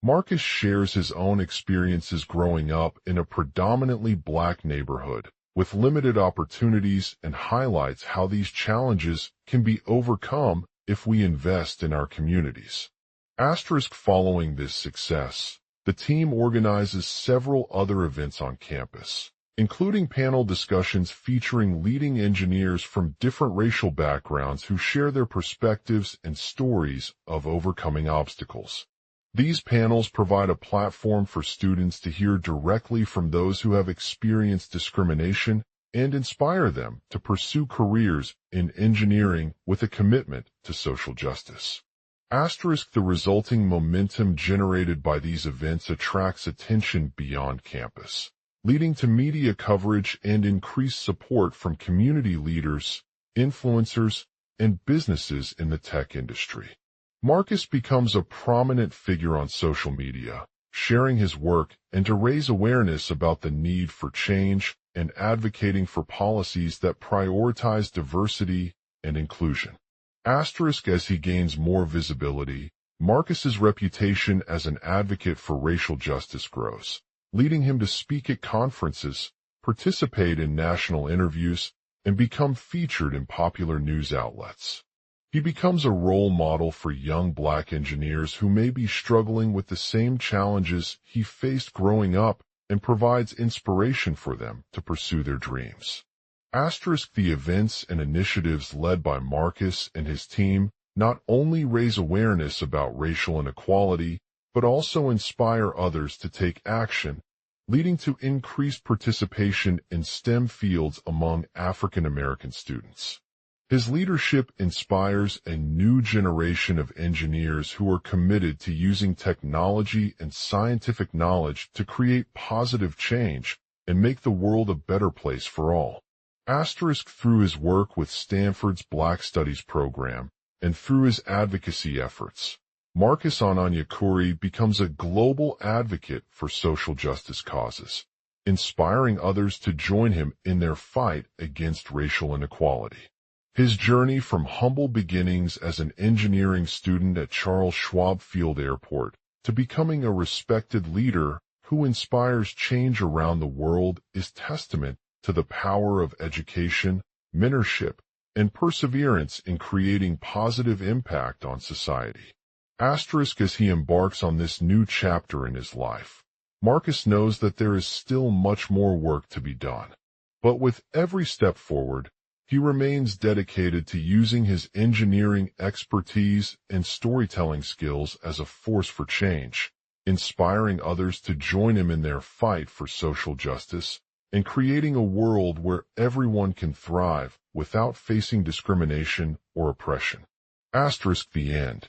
Marcus shares his own experiences growing up in a predominantly Black neighborhood with limited opportunities and highlights how these challenges can be overcome if we invest in our communities. Following this success, the team organizes several other events on campus, including panel discussions featuring leading engineers from different racial backgrounds who share their perspectives and stories of overcoming obstacles. These panels provide a platform for students to hear directly from those who have experienced discrimination and inspire them to pursue careers in engineering with a commitment to social justice. The resulting momentum generated by these events attracts attention beyond campus, leading to media coverage and increased support from community leaders, influencers, and businesses in the tech industry. Marcus becomes a prominent figure on social media, sharing his work and to raise awareness about the need for change and advocating for policies that prioritize diversity and inclusion. As he gains more visibility, Marcus's reputation as an advocate for racial justice grows, leading him to speak at conferences, participate in national interviews, and become featured in popular news outlets. He becomes a role model for young Black engineers who may be struggling with the same challenges he faced growing up and provides inspiration for them to pursue their dreams. The events and initiatives led by Marcus and his team not only raise awareness about racial inequality, but also inspire others to take action, leading to increased participation in STEM fields among African American students. His leadership inspires a new generation of engineers who are committed to using technology and scientific knowledge to create positive change and make the world a better place for all. Through his work with Stanford's Black Studies program and through his advocacy efforts, Marcus Ononyekuri becomes a global advocate for social justice causes, inspiring others to join him in their fight against racial inequality. His journey from humble beginnings as an engineering student at Charles Schwab Field Airport to becoming a respected leader who inspires change around the world is testament to the power of education, mentorship, and perseverance in creating positive impact on society. As he embarks on this new chapter in his life, Marcus knows that there is still much more work to be done. But with every step forward, he remains dedicated to using his engineering expertise and storytelling skills as a force for change, inspiring others to join him in their fight for social justice and creating a world where everyone can thrive without facing discrimination or oppression. The end.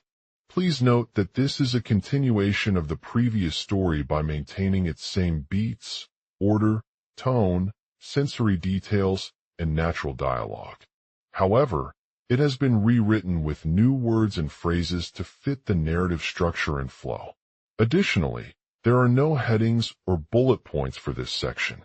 Please note that this is a continuation of the previous story by maintaining its same beats, order, tone, sensory details, and natural dialogue. However, it has been rewritten with new words and phrases to fit the narrative structure and flow. Additionally, there are no headings or bullet points for this section.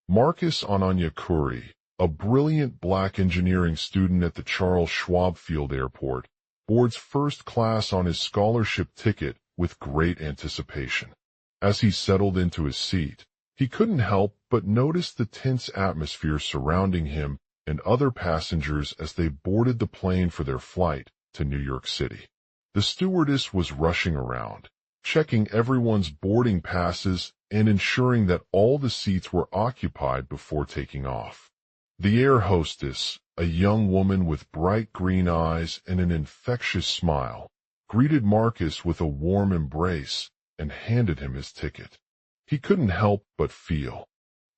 Marcus Ononyekuri, a brilliant black engineering student at the Charles Schwab Field Airport, boards first class on his scholarship ticket with great anticipation. As he settled into his seat, he couldn't help but notice the tense atmosphere surrounding him and other passengers as they boarded the plane for their flight to New York City. The stewardess was rushing around, checking everyone's boarding passes and ensuring that all the seats were occupied before taking off. The air hostess, a young woman with bright green eyes and an infectious smile, greeted Marcus with a warm embrace and handed him his ticket. He couldn't help but feel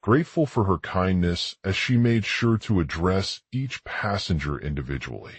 grateful for her kindness as she made sure to address each passenger individually.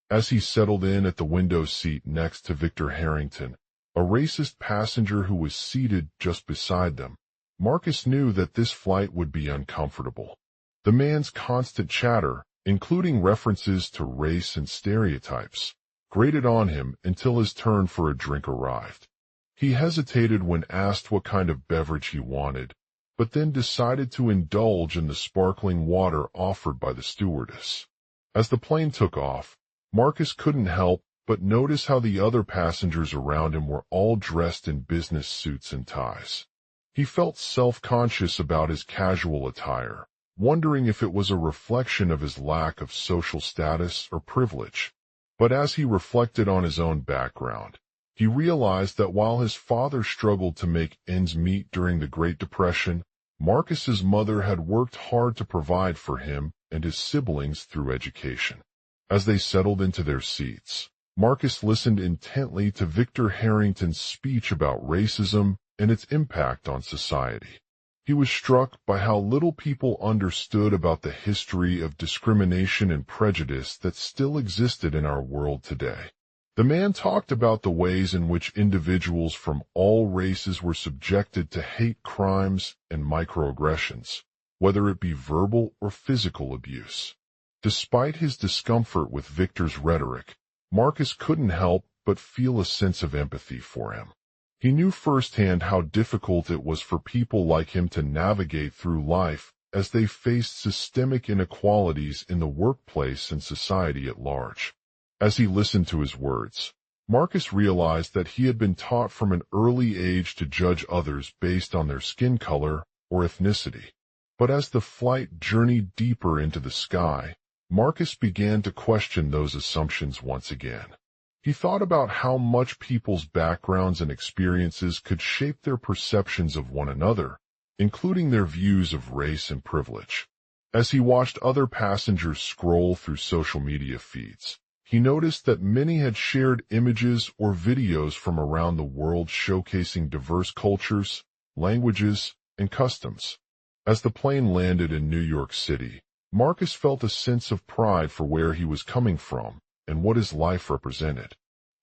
As he settled in at the window seat next to Victor Harrington, a racist passenger who was seated just beside them, Marcus knew that this flight would be uncomfortable. The man's constant chatter, including references to race and stereotypes, grated on him until his turn for a drink arrived. He hesitated when asked what kind of beverage he wanted, but then decided to indulge in the sparkling water offered by the stewardess. As the plane took off, Marcus couldn't help but notice how the other passengers around him were all dressed in business suits and ties. He felt self-conscious about his casual attire, wondering if it was a reflection of his lack of social status or privilege. But as he reflected on his own background, he realized that while his father struggled to make ends meet during the Great Depression, Marcus's mother had worked hard to provide for him and his siblings through education. As they settled into their seats, Marcus listened intently to Victor Harrington's speech about racism and its impact on society. He was struck by how little people understood about the history of discrimination and prejudice that still existed in our world today. The man talked about the ways in which individuals from all races were subjected to hate crimes and microaggressions, whether it be verbal or physical abuse. Despite his discomfort with Victor's rhetoric, Marcus couldn't help but feel a sense of empathy for him. He knew firsthand how difficult it was for people like him to navigate through life as they faced systemic inequalities in the workplace and society at large. As he listened to his words, Marcus realized that he had been taught from an early age to judge others based on their skin color or ethnicity. But as the flight journeyed deeper into the sky, Marcus began to question those assumptions once again. He thought about how much people's backgrounds and experiences could shape their perceptions of one another, including their views of race and privilege. As he watched other passengers scroll through social media feeds, he noticed that many had shared images or videos from around the world showcasing diverse cultures, languages, and customs. As the plane landed in New York City, Marcus felt a sense of pride for where he was coming from and what his life represented.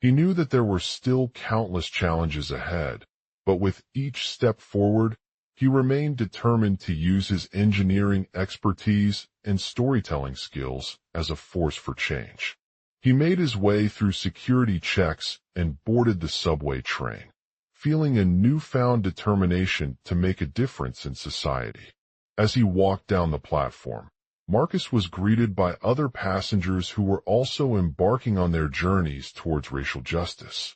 He knew that there were still countless challenges ahead, but with each step forward, he remained determined to use his engineering expertise and storytelling skills as a force for change. He made his way through security checks and boarded the subway train, feeling a newfound determination to make a difference in society. As he walked down the platform, Marcus was greeted by other passengers who were also embarking on their journeys towards racial justice.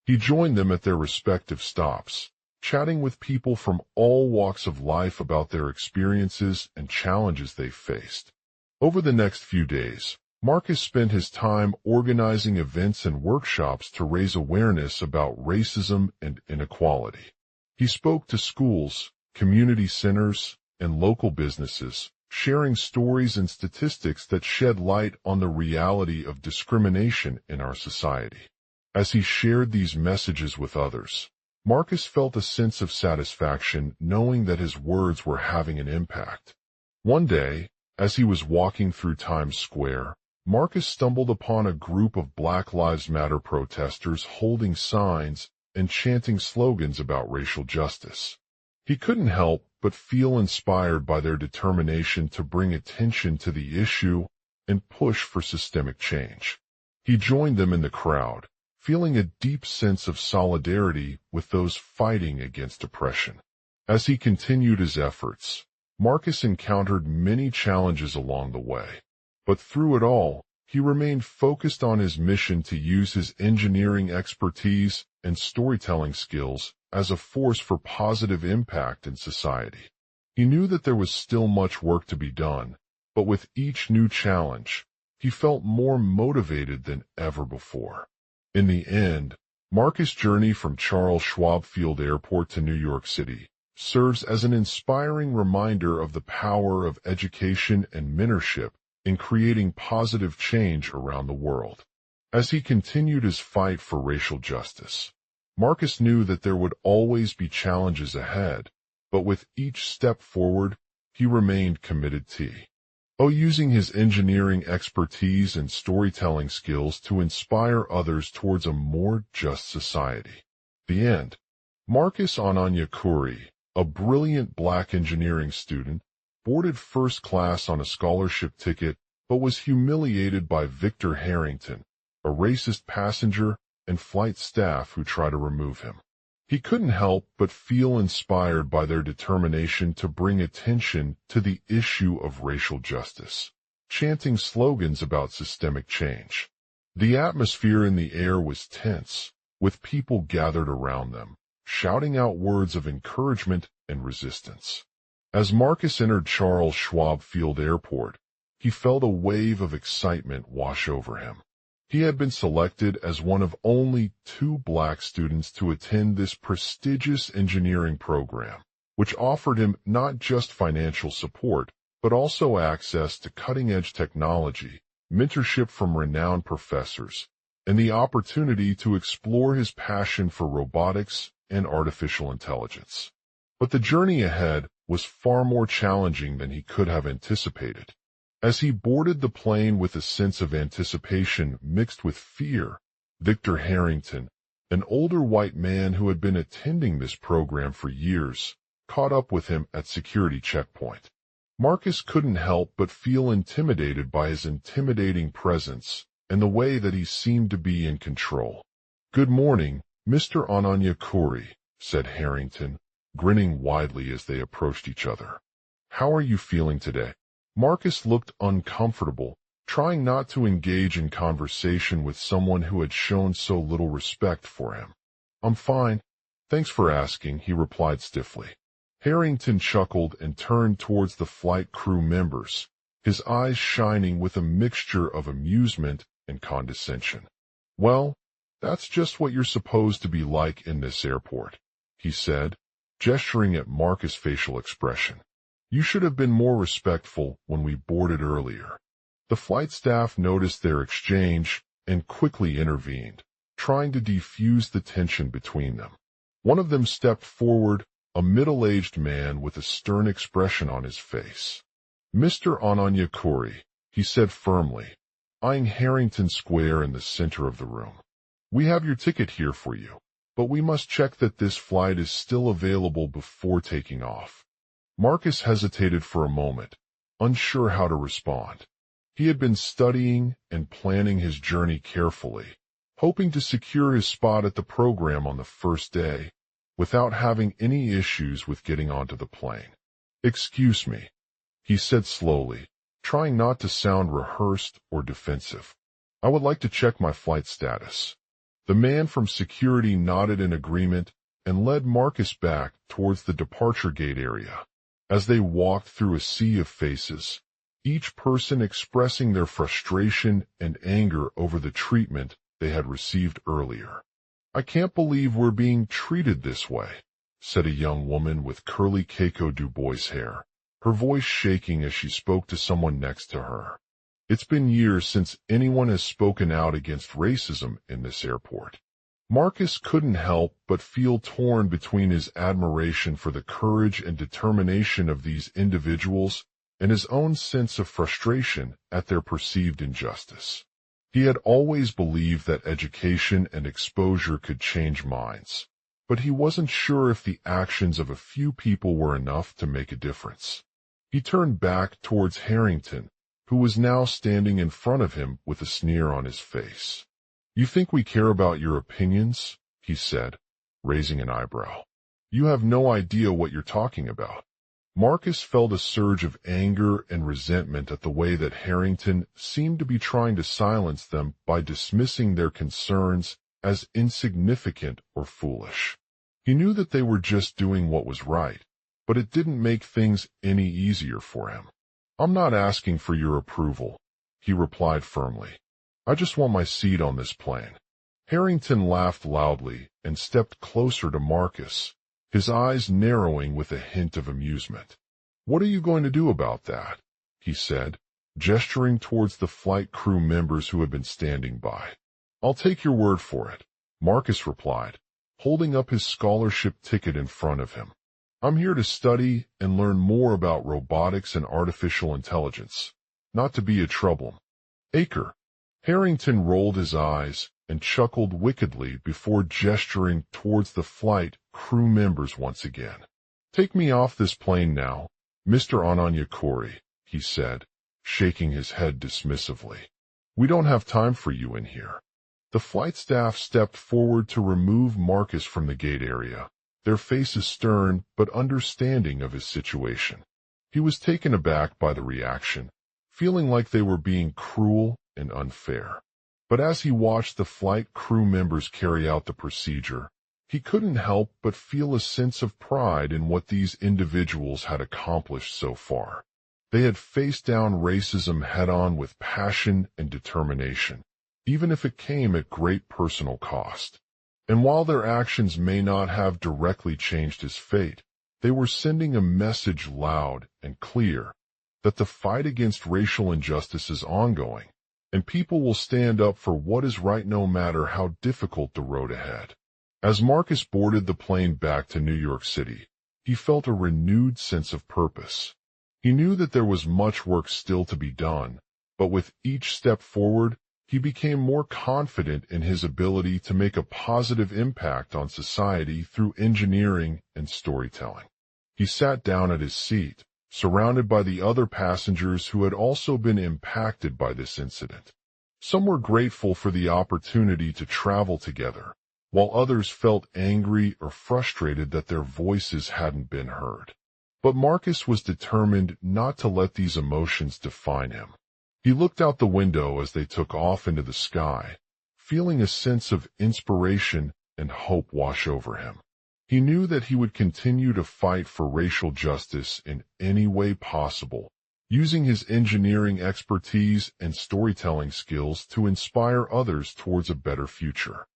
He joined them at their respective stops, chatting with people from all walks of life about their experiences and challenges they faced. Over the next few days, Marcus spent his time organizing events and workshops to raise awareness about racism and inequality. He spoke to schools, community centers, and local businesses, sharing stories and statistics that shed light on the reality of discrimination in our society. As he shared these messages with others, Marcus felt a sense of satisfaction knowing that his words were having an impact. One day, as he was walking through Times Square, Marcus stumbled upon a group of Black Lives Matter protesters holding signs and chanting slogans about racial justice. He couldn't help but feel inspired by their determination to bring attention to the issue and push for systemic change. He joined them in the crowd, feeling a deep sense of solidarity with those fighting against oppression. As he continued his efforts, Marcus encountered many challenges along the way. But through it all, he remained focused on his mission to use his engineering expertise and storytelling skills as a force for positive impact in society. He knew that there was still much work to be done, but with each new challenge, he felt more motivated than ever before. In the end, Marcus' journey from Charles Schwab Field Airport to New York City serves as an inspiring reminder of the power of education and mentorship in creating positive change around the world. As he continued his fight for racial justice, Marcus knew that there would always be challenges ahead, but with each step forward, he remained committed to using his engineering expertise and storytelling skills to inspire others towards a more just society. The end. Marcus Ananyakuri, a brilliant black engineering student, boarded first class on a scholarship ticket but was humiliated by Victor Harrington, a racist passenger and flight staff who tried to remove him. He couldn't help but feel inspired by their determination to bring attention to the issue of racial justice, chanting slogans about systemic change. The atmosphere in the air was tense, with people gathered around them, shouting out words of encouragement and resistance. As Marcus entered Charles Schwab Field Airport, he felt a wave of excitement wash over him. He had been selected as one of only 2 black students to attend this prestigious engineering program, which offered him not just financial support, but also access to cutting-edge technology, mentorship from renowned professors, and the opportunity to explore his passion for robotics and artificial intelligence. But the journey ahead was far more challenging than he could have anticipated. As he boarded the plane with a sense of anticipation mixed with fear, Victor Harrington, an older white man who had been attending this program for years, caught up with him at security checkpoint. Marcus couldn't help but feel intimidated by his intimidating presence and the way that he seemed to be in control. "Good morning, Mr. Ananyakuri," said Harrington, grinning widely as they approached each other. "How are you feeling today?" Marcus looked uncomfortable, trying not to engage in conversation with someone who had shown so little respect for him. "I'm fine. Thanks for asking," he replied stiffly. Harrington chuckled and turned towards the flight crew members, his eyes shining with a mixture of amusement and condescension. "Well, that's just what you're supposed to be like in this airport," he said, gesturing at Marcus' facial expression. "You should have been more respectful when we boarded earlier." The flight staff noticed their exchange and quickly intervened, trying to defuse the tension between them. One of them stepped forward, a middle-aged man with a stern expression on his face. "Mr. Ananyakuri," he said firmly, eyeing Harrington Square in the center of the room. "We have your ticket here for you, but we must check that this flight is still available before taking off." Marcus hesitated for a moment, unsure how to respond. He had been studying and planning his journey carefully, hoping to secure his spot at the program on the first day, without having any issues with getting onto the plane. "Excuse me," he said slowly, trying not to sound rehearsed or defensive. "I would like to check my flight status." The man from security nodded in agreement and led Marcus back towards the departure gate area. As they walked through a sea of faces, each person expressing their frustration and anger over the treatment they had received earlier. "I can't believe we're being treated this way," said a young woman with curly Keiko Du Bois hair, her voice shaking as she spoke to someone next to her. "It's been years since anyone has spoken out against racism in this airport." Marcus couldn't help but feel torn between his admiration for the courage and determination of these individuals and his own sense of frustration at their perceived injustice. He had always believed that education and exposure could change minds, but he wasn't sure if the actions of a few people were enough to make a difference. He turned back towards Harrington, who was now standing in front of him with a sneer on his face. "You think we care about your opinions?" he said, raising an eyebrow. "You have no idea what you're talking about." Marcus felt a surge of anger and resentment at the way that Harrington seemed to be trying to silence them by dismissing their concerns as insignificant or foolish. He knew that they were just doing what was right, but it didn't make things any easier for him. "I'm not asking for your approval," he replied firmly. "I just want my seat on this plane." Harrington laughed loudly and stepped closer to Marcus, his eyes narrowing with a hint of amusement. "What are you going to do about that?" he said, gesturing towards the flight crew members who had been standing by. "I'll take your word for it," Marcus replied, holding up his scholarship ticket in front of him. "I'm here to study and learn more about robotics and artificial intelligence, not to be a troublemaker." Harrington rolled his eyes and chuckled wickedly before gesturing towards the flight crew members once again. "Take me off this plane now, Mr. Ananyakuri," he said, shaking his head dismissively. "We don't have time for you in here." The flight staff stepped forward to remove Marcus from the gate area, their faces stern but understanding of his situation. He was taken aback by the reaction, feeling like they were being cruel and unfair. But as he watched the flight crew members carry out the procedure, he couldn't help but feel a sense of pride in what these individuals had accomplished so far. They had faced down racism head-on with passion and determination, even if it came at great personal cost. And while their actions may not have directly changed his fate, they were sending a message loud and clear that the fight against racial injustice is ongoing, and people will stand up for what is right no matter how difficult the road ahead. As Marcus boarded the plane back to New York City, he felt a renewed sense of purpose. He knew that there was much work still to be done, but with each step forward, he became more confident in his ability to make a positive impact on society through engineering and storytelling. He sat down at his seat, surrounded by the other passengers who had also been impacted by this incident. Some were grateful for the opportunity to travel together, while others felt angry or frustrated that their voices hadn't been heard. But Marcus was determined not to let these emotions define him. He looked out the window as they took off into the sky, feeling a sense of inspiration and hope wash over him. He knew that he would continue to fight for racial justice in any way possible, using his engineering expertise and storytelling skills to inspire others towards a better future.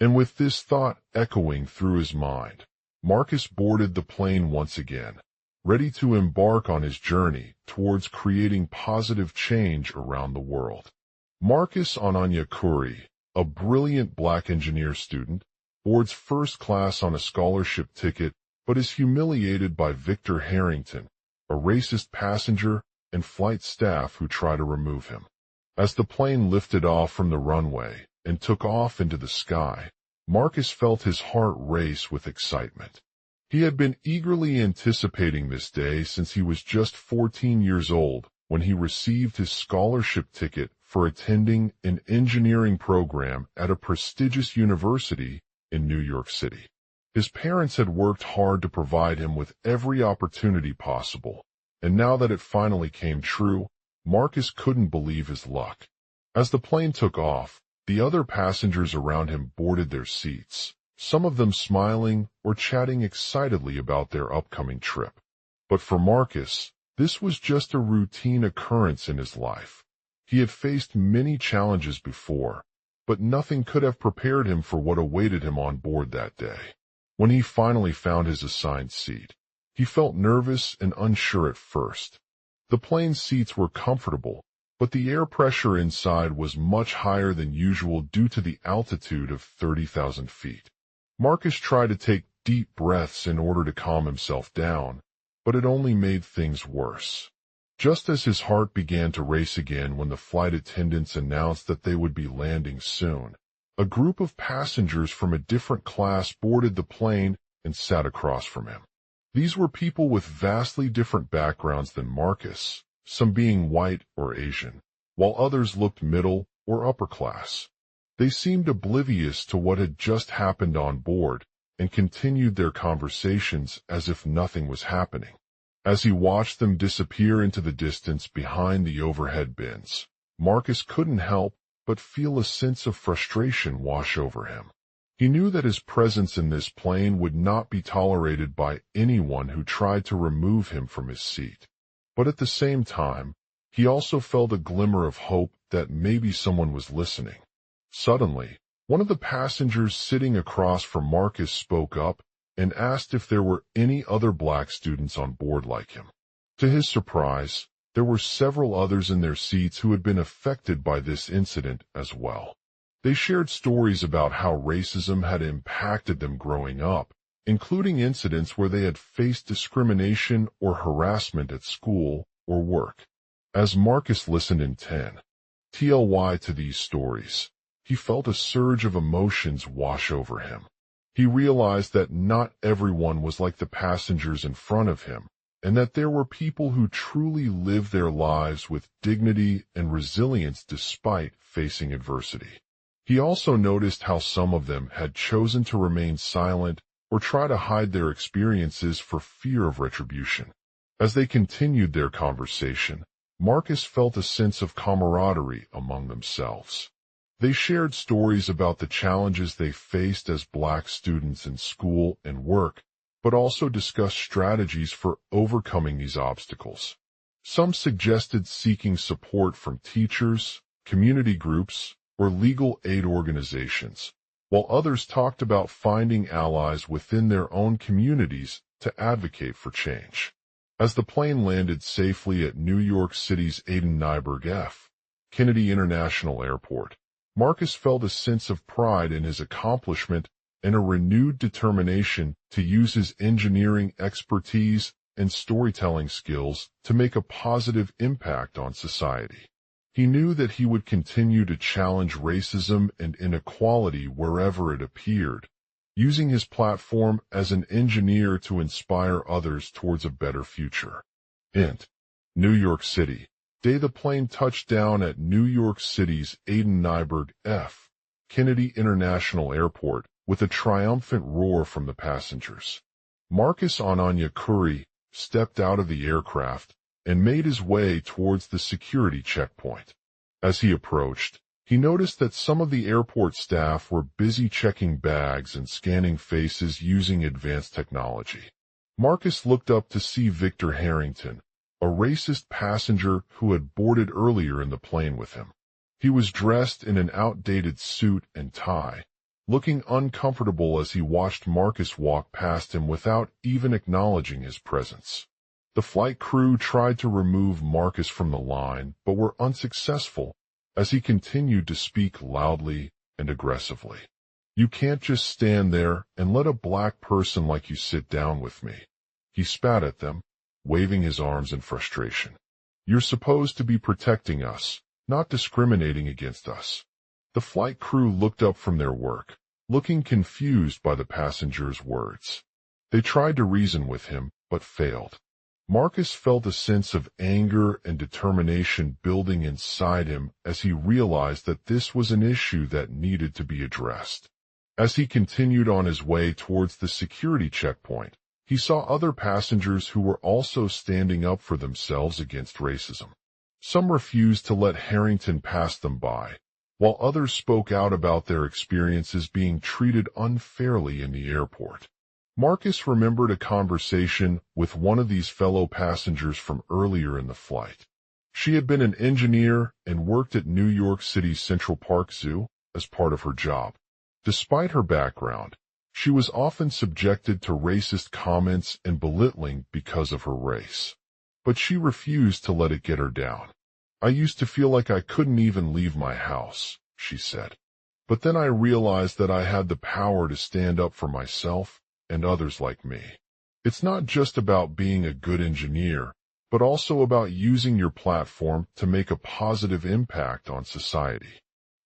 And with this thought echoing through his mind, Marcus boarded the plane once again, ready to embark on his journey towards creating positive change around the world. Marcus Ananyakuri, a brilliant black engineer student, boards first class on a scholarship ticket but is humiliated by Victor Harrington, a racist passenger and flight staff who try to remove him. As the plane lifted off from the runway and took off into the sky, Marcus felt his heart race with excitement. He had been eagerly anticipating this day since he was just 14 years old when he received his scholarship ticket for attending an engineering program at a prestigious university in New York City. His parents had worked hard to provide him with every opportunity possible, and now that it finally came true, Marcus couldn't believe his luck. As the plane took off, the other passengers around him boarded their seats, some of them smiling or chatting excitedly about their upcoming trip. But for Marcus, this was just a routine occurrence in his life. He had faced many challenges before, but nothing could have prepared him for what awaited him on board that day. When he finally found his assigned seat, he felt nervous and unsure at first. The plane's seats were comfortable, but the air pressure inside was much higher than usual due to the altitude of 30,000 feet. Marcus tried to take deep breaths in order to calm himself down, but it only made things worse. Just as his heart began to race again when the flight attendants announced that they would be landing soon, a group of passengers from a different class boarded the plane and sat across from him. These were people with vastly different backgrounds than Marcus, some being white or Asian, while others looked middle or upper class. They seemed oblivious to what had just happened on board and continued their conversations as if nothing was happening. As he watched them disappear into the distance behind the overhead bins, Marcus couldn't help but feel a sense of frustration wash over him. He knew that his presence in this plane would not be tolerated by anyone who tried to remove him from his seat. But at the same time, he also felt a glimmer of hope that maybe someone was listening. Suddenly, one of the passengers sitting across from Marcus spoke up and asked if there were any other black students on board like him. To his surprise, there were several others in their seats who had been affected by this incident as well. They shared stories about how racism had impacted them growing up, including incidents where they had faced discrimination or harassment at school or work. As Marcus listened intent to these stories, he felt a surge of emotions wash over him. He realized that not everyone was like the passengers in front of him, and that there were people who truly lived their lives with dignity and resilience despite facing adversity. He also noticed how some of them had chosen to remain silent or try to hide their experiences for fear of retribution. As they continued their conversation, Marcus felt a sense of camaraderie among themselves. They shared stories about the challenges they faced as black students in school and work, but also discussed strategies for overcoming these obstacles. Some suggested seeking support from teachers, community groups, or legal aid organizations, while others talked about finding allies within their own communities to advocate for change. As the plane landed safely at New York City's Nyberg F. Kennedy International Airport, Marcus felt a sense of pride in his accomplishment and a renewed determination to use his engineering expertise and storytelling skills to make a positive impact on society. He knew that he would continue to challenge racism and inequality wherever it appeared, using his platform as an engineer to inspire others towards a better future. New York City. Day the plane touched down at New York City's Nyberg F. Kennedy International Airport with a triumphant roar from the passengers. Marcus Ananyakuri stepped out of the aircraft and made his way towards the security checkpoint. As he approached, he noticed that some of the airport staff were busy checking bags and scanning faces using advanced technology. Marcus looked up to see Victor Harrington, a racist passenger who had boarded earlier in the plane with him. He was dressed in an outdated suit and tie, looking uncomfortable as he watched Marcus walk past him without even acknowledging his presence. The flight crew tried to remove Marcus from the line, but were unsuccessful, as he continued to speak loudly and aggressively. "You can't just stand there and let a black person like you sit down with me." He spat at them, waving his arms in frustration. "You're supposed to be protecting us, not discriminating against us." The flight crew looked up from their work, looking confused by the passenger's words. They tried to reason with him, but failed. Marcus felt a sense of anger and determination building inside him as he realized that this was an issue that needed to be addressed. As he continued on his way towards the security checkpoint, he saw other passengers who were also standing up for themselves against racism. Some refused to let Harrington pass them by, while others spoke out about their experiences being treated unfairly in the airport. Marcus remembered a conversation with one of these fellow passengers from earlier in the flight. She had been an engineer and worked at New York City's Central Park Zoo as part of her job. Despite her background, she was often subjected to racist comments and belittling because of her race. But she refused to let it get her down. "I used to feel like I couldn't even leave my house," she said. "But then I realized that I had the power to stand up for myself and others like me. It's not just about being a good engineer, but also about using your platform to make a positive impact on society."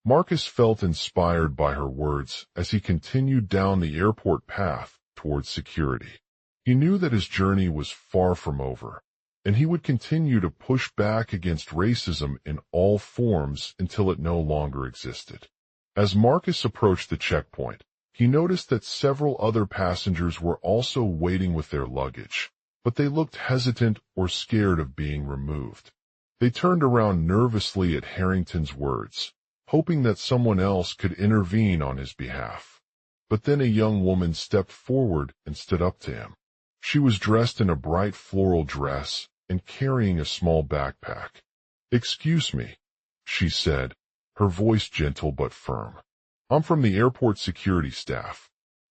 Marcus felt inspired by her words as he continued down the airport path towards security. He knew that his journey was far from over, and he would continue to push back against racism in all forms until it no longer existed. As Marcus approached the checkpoint, he noticed that several other passengers were also waiting with their luggage, but they looked hesitant or scared of being removed. They turned around nervously at Harrington's words, hoping that someone else could intervene on his behalf. But then a young woman stepped forward and stood up to him. She was dressed in a bright floral dress and carrying a small backpack. "Excuse me," she said, her voice gentle but firm. "I'm from the airport security staff."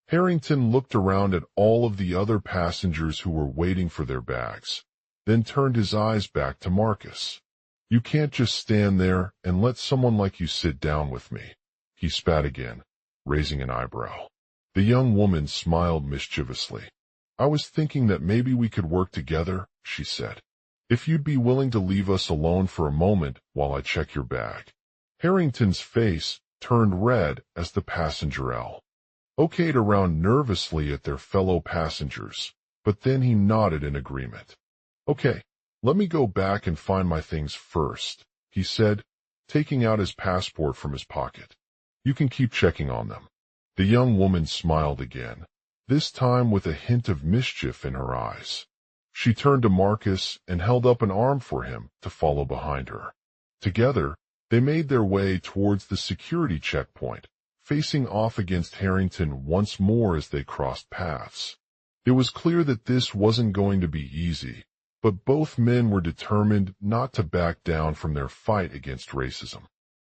Harrington looked around at all of the other passengers who were waiting for their bags, then turned his eyes back to Marcus. "You can't just stand there and let someone like you sit down with me." He spat again, raising an eyebrow. The young woman smiled mischievously. "I was thinking that maybe we could work together," she said. "If you'd be willing to leave us alone for a moment while I check your bag." Harrington's face turned red as the passenger L. okayed around nervously at their fellow passengers, but then he nodded in agreement. "Okay, let me go back and find my things first," he said, taking out his passport from his pocket. "You can keep checking on them." The young woman smiled again, this time with a hint of mischief in her eyes. She turned to Marcus and held up an arm for him to follow behind her. Together, they made their way towards the security checkpoint, facing off against Harrington once more as they crossed paths. It was clear that this wasn't going to be easy, but both men were determined not to back down from their fight against racism.